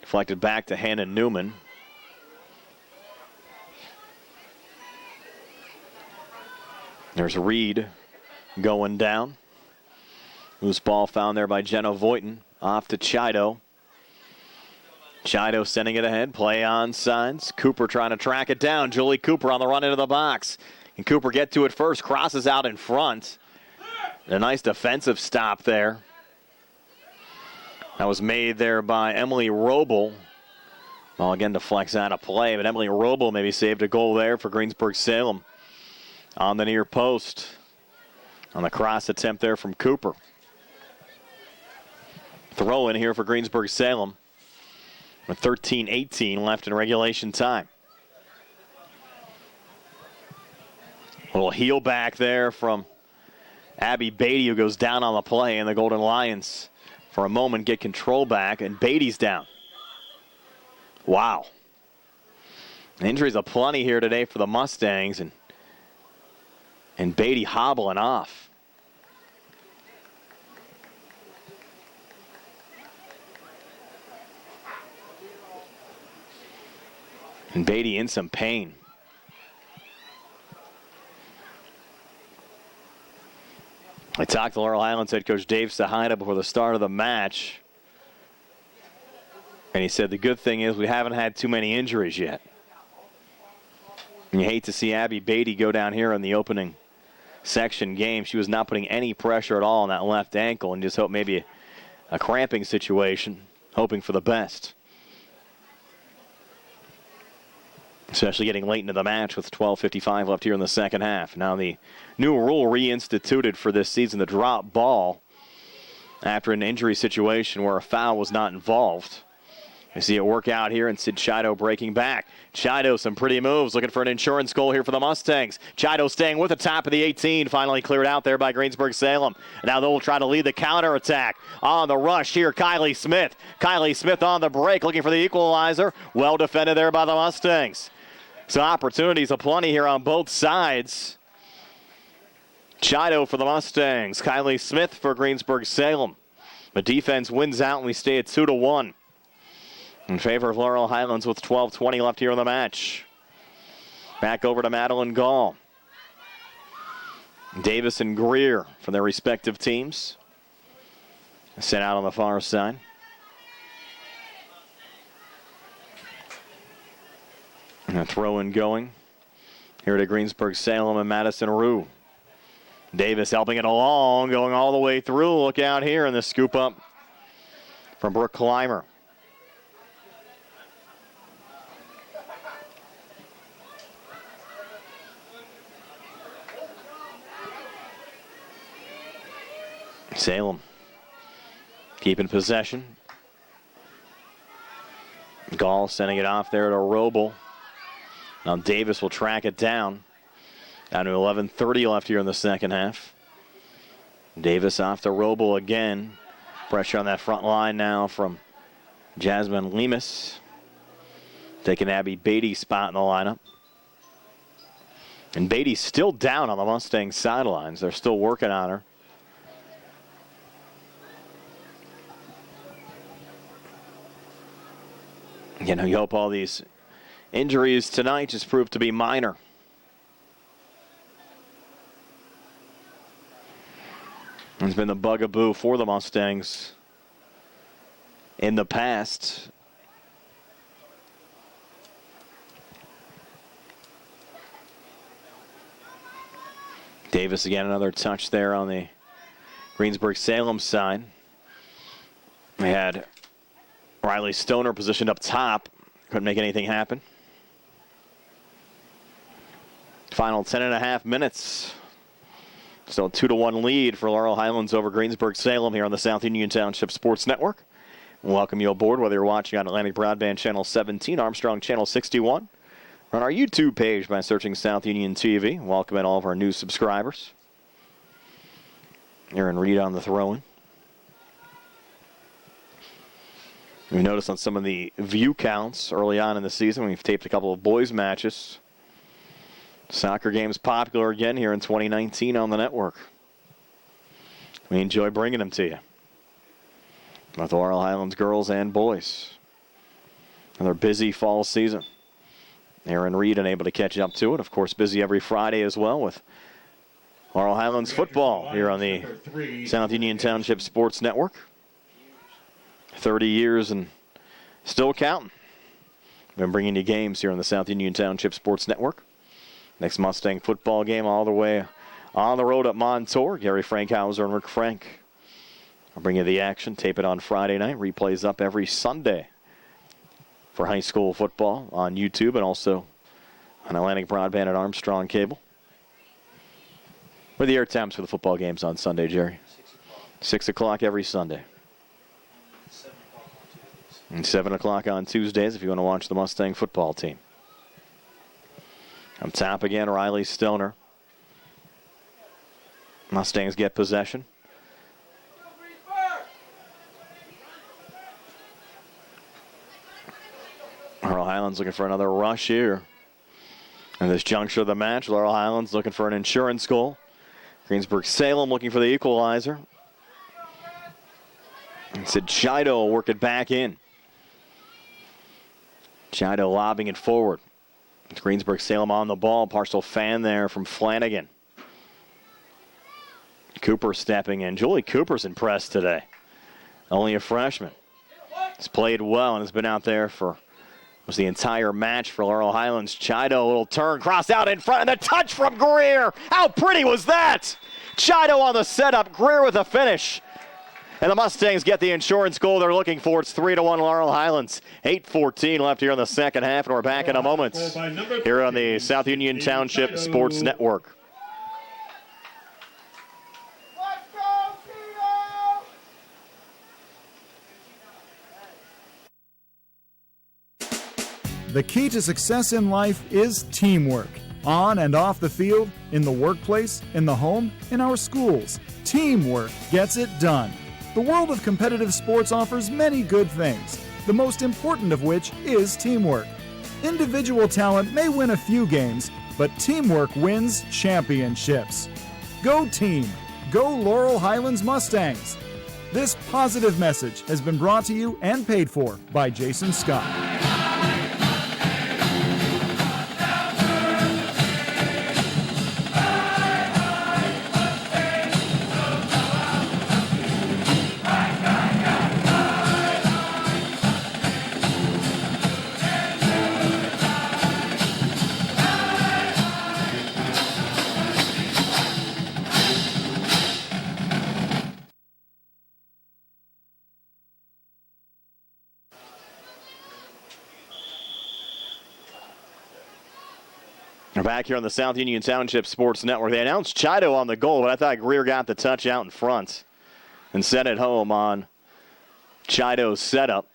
Speaker 2: Deflected back to Hannah Newman. There's Reed going down. Loose ball found there by Jenna Voighton. Off to Chido. Chido sending it ahead. Play on sides. Cooper trying to track it down. Julie Cooper on the run into the box. Can Cooper get to it first? Crosses out in front. A nice defensive stop there. That was made there by Emily Roble. Well, again, deflects out of play, but Emily Roble maybe saved a goal there for Greensburg-Salem. On the near post. On the cross attempt there from Cooper. Throw in here for Greensburg-Salem. With 13-18 left in regulation time. A little heel back there from Abby Beatty, who goes down on the play, and the Golden Lions for a moment get control back, and Beatty's down. Wow. Injuries aplenty here today for the Mustangs, and Beatty hobbling off. And Beatty in some pain. I talked to Laurel Highlands head coach Dave Sahida before the start of the match. And he said the good thing is we haven't had too many injuries yet. And you hate to see Abby Beatty go down here in the opening section game. She was not putting any pressure at all on that left ankle, and just hope maybe a cramping situation, hoping for the best. especially getting late into the match with 12:55 left here in the second half. Now the new rule reinstituted for this season, the drop ball after an injury situation where a foul was not involved. You see it work out here, and Sid Chido breaking back. Chido, some pretty moves, looking for an insurance goal here for the Mustangs. Chido staying with the top of the 18, finally cleared out there by Greensburg-Salem. Now they'll try to lead the counterattack. On the rush here, Kylie Smith. Kylie Smith on the break, looking for the equalizer. Well defended there by the Mustangs. So opportunities aplenty here on both sides. Chido for the Mustangs. Kylie Smith for Greensburg-Salem. The defense wins out, and we stay at 2-1. In favor of Laurel Highlands with 12:20 left here in the match. Back over to Madeline Gall. Davis and Greer for their respective teams. Sent out on the far side. And a throw-in going here to Greensburg-Salem and Madison Rue. Davis helping it along, going all the way through. Look out here in the scoop up from Brooke Clymer. Salem keeping possession. Gall sending it off there to Roble. Now Davis will track it down. Down to 11:30 left here in the second half. Davis off to Roble again. Pressure on that front line now from Jasmine Lemus. Taking Abby Beatty's spot in the lineup. And Beatty's still down on the Mustangs sidelines. They're still working on her. You know, you hope all these injuries tonight just prove to be minor. It's been the bugaboo for the Mustangs in the past. Davis again, another touch there on the Greensburg-Salem side. We had Riley Stoner positioned up top. Couldn't make anything happen. Final 10.5 minutes. Still a 2-1 lead for Laurel Highlands over Greensburg-Salem here on the South Union Township Sports Network. Welcome you aboard, whether you're watching on Atlantic Broadband Channel 17, Armstrong Channel 61, or on our YouTube page by searching South Union TV. Welcome in all of our new subscribers. Aaron Reed on the throw-in. We noticed on some of the view counts early on in the season, we've taped a couple of boys' matches. Soccer games popular again here in 2019 on the network. We enjoy bringing them to you. With Laurel Highlands girls and boys. Another busy fall season. Aaron Reed unable to catch up to it. Of course, busy every Friday as well with Laurel Highlands football here on the South Union Township Sports Network. 30 years and still counting. Been bringing you games here on the South Union Township Sports Network. Next Mustang football game all the way on the road at Montour. Gary Frankhauser and Rick Frank will bring you the action. Tape it on Friday night. Replays up every Sunday for high school football on YouTube and also on Atlantic Broadband and Armstrong Cable. What are the air times for the football games on Sunday, Jerry? 6 o'clock every Sunday. And 7 o'clock on Tuesdays if you want to watch the Mustang football team. On top again, Riley Stoner. Mustangs get possession. Laurel Highlands looking for another rush here. In this juncture of the match, Laurel Highlands looking for an insurance goal. Greensburg-Salem looking for the equalizer. And Sid Chido will work it back in. Chido lobbing it forward. It's Greensburg-Salem on the ball. Partial fan there from Flanagan. Cooper stepping in. Julie Cooper's impressed today. Only a freshman. He's played well and has been out there for the entire match for Laurel Highlands. Chido, a little turn, cross out in front, and the touch from Greer. How pretty was that? Chido on the setup. Greer with a finish. And the Mustangs get the insurance goal they're looking for. It's 3-1 Laurel Highlands. 8:14 left here in the second half, and we're back in a moment here on the South Union Township Sports Network.
Speaker 1: The key to success in life is teamwork. On and off the field, in the workplace, in the home, in our schools. Teamwork gets it done. The world of competitive sports offers many good things, the most important of which is teamwork. Individual talent may win a few games, but teamwork wins championships. Go team! Go Laurel Highlands Mustangs! This positive message has been brought to you and paid for by Jason Scott.
Speaker 2: We're back here on the South Union Township Sports Network. They announced Chido on the goal, but I thought Greer got the touch out in front and sent it home on Chido's setup.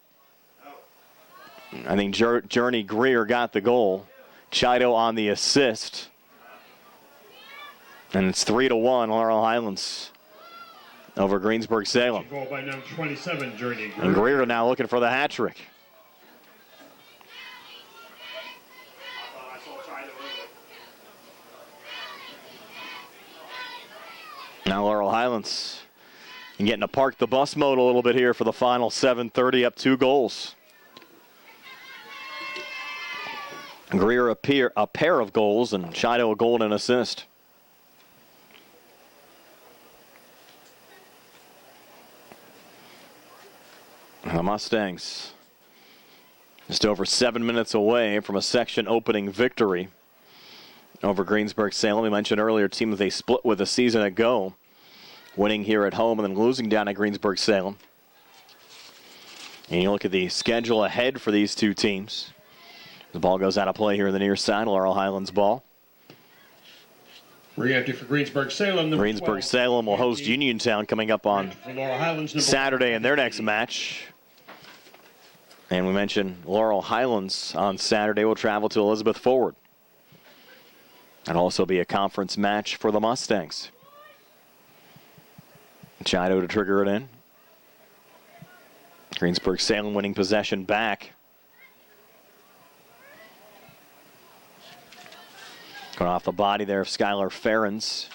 Speaker 2: I think Journey Greer got the goal. Chido on the assist. And it's 3-1 Laurel Highlands over Greensburg-Salem.
Speaker 3: Goal by number 27, Journey Greer.
Speaker 2: And Greer now looking for the hat trick. Now Laurel Highlands getting to park the bus mode a little bit here for the final 7:30, up 2 goals. Greer a pair of goals and Chido a goal and an assist. The Mustangs just over 7 minutes away from a section opening victory over Greensburg-Salem. We mentioned earlier, a team that they split with a season ago, winning here at home and then losing down at Greensburg-Salem. And you look at the schedule ahead for these two teams. The ball goes out of play here in the near side, Laurel Highlands ball.
Speaker 3: Re-empty for Greensburg-Salem.
Speaker 2: Greensburg-Salem will host Uniontown coming up on Saturday in their next match. And we mentioned Laurel Highlands on Saturday will travel to Elizabeth Forward. That'll also be a conference match for the Mustangs. Chido to trigger it in. Greensburg-Salem winning possession back. Going off the body there of Skylar Ferrens.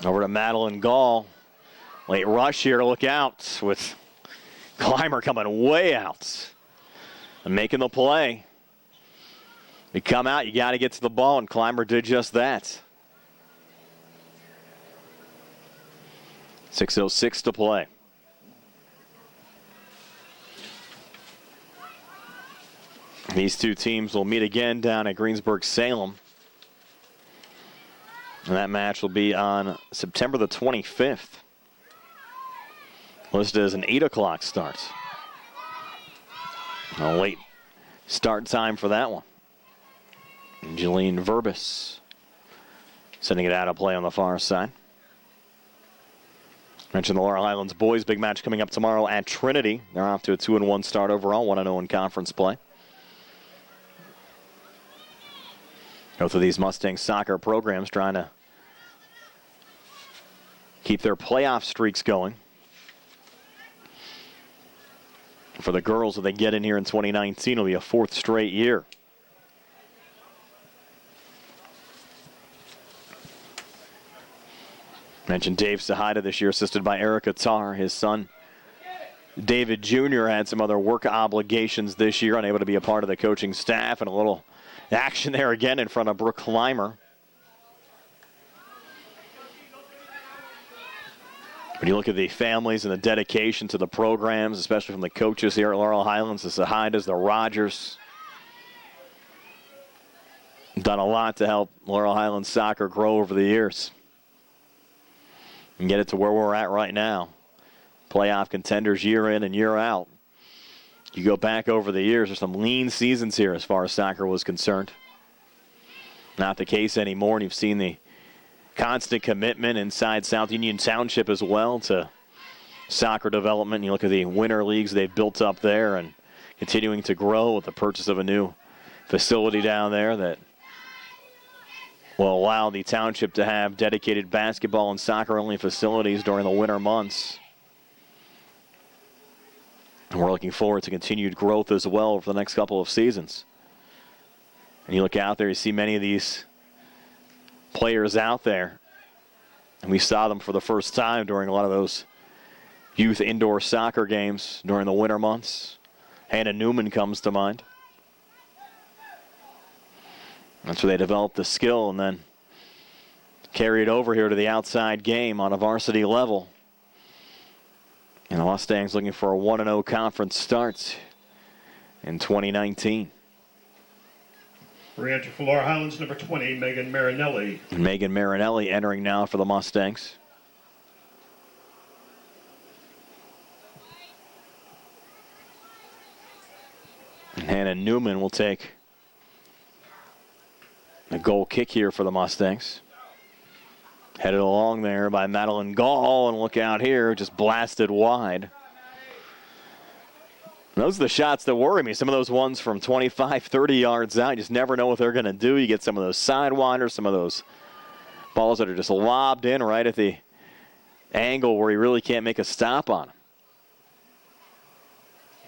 Speaker 2: Over to Madeline Gall. Late rush here to look out with Clymer coming way out and making the play. You come out, you got to get to the ball, and Clymer did just that. 6:06 to play. These two teams will meet again down at Greensburg-Salem. And that match will be on September the 25th. Listed as an 8 o'clock start. A late start time for that one. Jeline Verbis sending it out of play on the far side. Mentioned the Laurel Highlands boys big match coming up tomorrow at Trinity. They're off to a 2-1 start overall, 1-0 in conference play. Both of these Mustang soccer programs trying to keep their playoff streaks going. For the girls, if they get in here in 2019, it'll be a 4th straight year. Mentioned Dave Sahida this year, assisted by Erica Tarr. His son, David Jr., had some other work obligations this year, unable to be a part of the coaching staff, and a little action there again in front of Brooke Clymer. When you look at the families and the dedication to the programs, especially from the coaches here at Laurel Highlands, the Sahidas, the Rogers, done a lot to help Laurel Highlands soccer grow over the years. and get it to where we're at right now. Playoff contenders year in and year out. You go back over the years, there's some lean seasons here as far as soccer was concerned. Not the case anymore, and you've seen the constant commitment inside South Union Township as well to soccer development. You look at the winter leagues they've built up there and continuing to grow with the purchase of a new facility down there that will allow the township to have dedicated basketball and soccer-only facilities during the winter months. And we're looking forward to continued growth as well over the next couple of seasons. And you look out there, you see many of these players out there. And we saw them for the first time during a lot of those youth indoor soccer games during the winter months. Hannah Newman comes to mind. That's where they developed the skill and then carry it over here to the outside game on a varsity level. And the Mustangs looking for a 1-0 conference start in 2019.
Speaker 3: Re-entry for Laurel Highlands, number 20, Megan Marinelli.
Speaker 2: And Megan Marinelli entering now for the Mustangs. And Hannah Newman will take a goal kick here for the Mustangs. Headed along there by Madeline Gall, and look out here, just blasted wide. Those are the shots that worry me. Some of those ones from 25, 30 yards out, you just never know what they're going to do. You get some of those sidewinders, some of those balls that are just lobbed in right at the angle where you really can't make a stop on them.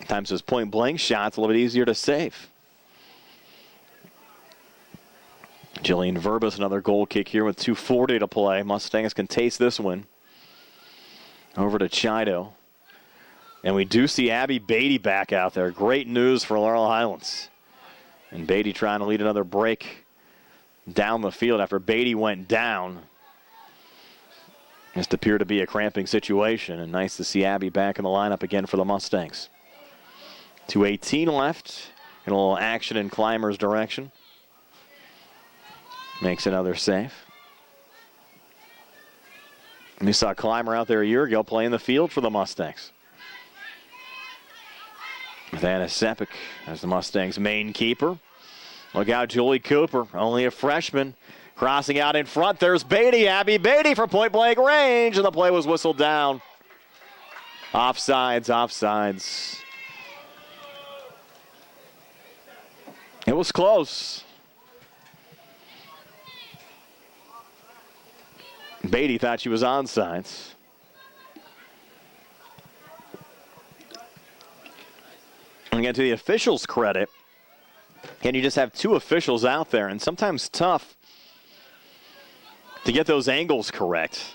Speaker 2: Sometimes those point-blank shots a little bit easier to save. Jillian Verbus, another goal kick here with 2:40 to play. Mustangs can taste this one. Over to Chido. And we do see Abby Beatty back out there. Great news for Laurel Highlands. And Beatty trying to lead another break down the field after Beatty went down. Just appeared to be a cramping situation. And nice to see Abby back in the lineup again for the Mustangs. 2:18 left. And a little action in Clymer's direction. Makes another save. And we saw Clymer out there a year ago playing the field for the Mustangs. With Anna Sepik as the Mustangs' main keeper. Look out, Julie Cooper, only a freshman. Crossing out in front, there's Beatty, Abby Beatty from point-blank range, and the play was whistled down. Offsides. It was close. Beatty thought she was onside. And again, to the officials' credit, and you just have two officials out there, and sometimes tough to get those angles correct,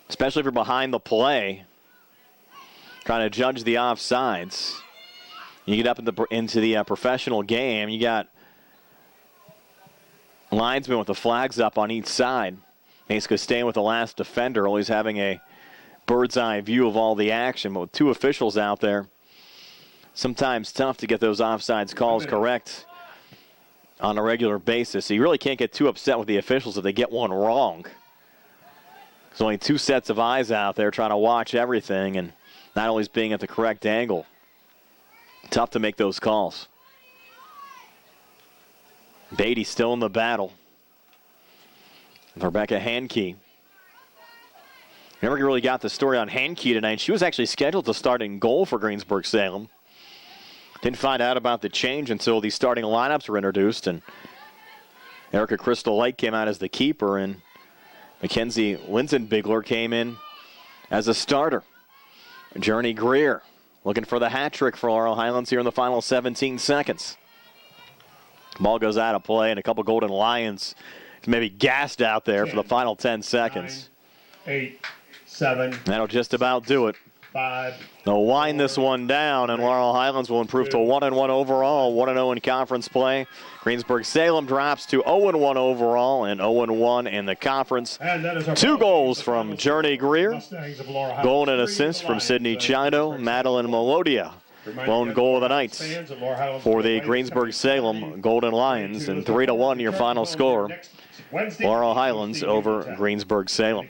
Speaker 2: especially if you're behind the play, trying to judge the offsides. You get up into the professional game, you got linesmen with the flags up on each side. Basically staying with the last defender, always having a bird's eye view of all the action. But with two officials out there, sometimes tough to get those offsides calls correct on a regular basis. So you really can't get too upset with the officials if they get one wrong. There's only two sets of eyes out there trying to watch everything and not always being at the correct angle. Tough to make those calls. Beatty still in the battle. Rebecca Hankey. Never really got the story on Hankey tonight. She was actually scheduled to start in goal for Greensburg-Salem. Didn't find out about the change until the starting lineups were introduced. And Erica Crystal Light came out as the keeper. And Mackenzie Linsenbigler came in as a starter. Journey Greer looking for the hat trick for Laurel Highlands here in the final 17 seconds. Ball goes out of play, and a couple Golden Lions maybe gassed out there
Speaker 3: 10,
Speaker 2: for the final 10 seconds.
Speaker 3: 9, 8, 7.
Speaker 2: That'll just about do it.
Speaker 3: 5.
Speaker 2: They'll wind this one down, and Laurel Highlands will improve to 1-1 overall, 1-0 in conference play. Greensburg-Salem drops to 0-1 overall and 0-1 in the conference. 2 goals from Journey Greer. Goal and assist from Sydney Chido, Madeline Melodia. Lone goal of the night for the Greensburg-Salem Golden Lions, and 3-1 your final score Laurel Highlands over Greensburg-Salem.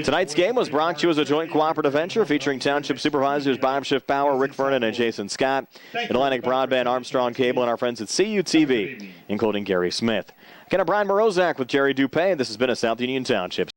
Speaker 2: Tonight's game was brought to you as a joint cooperative venture featuring Township Supervisors Bob Schiff-Bauer, Rick Vernon, and Jason Scott, Atlantic Broadband, Armstrong Cable, and our friends at CUTV, including Gary Smith. Brian Morozak with Jerry Dupay. This has been a South Union Township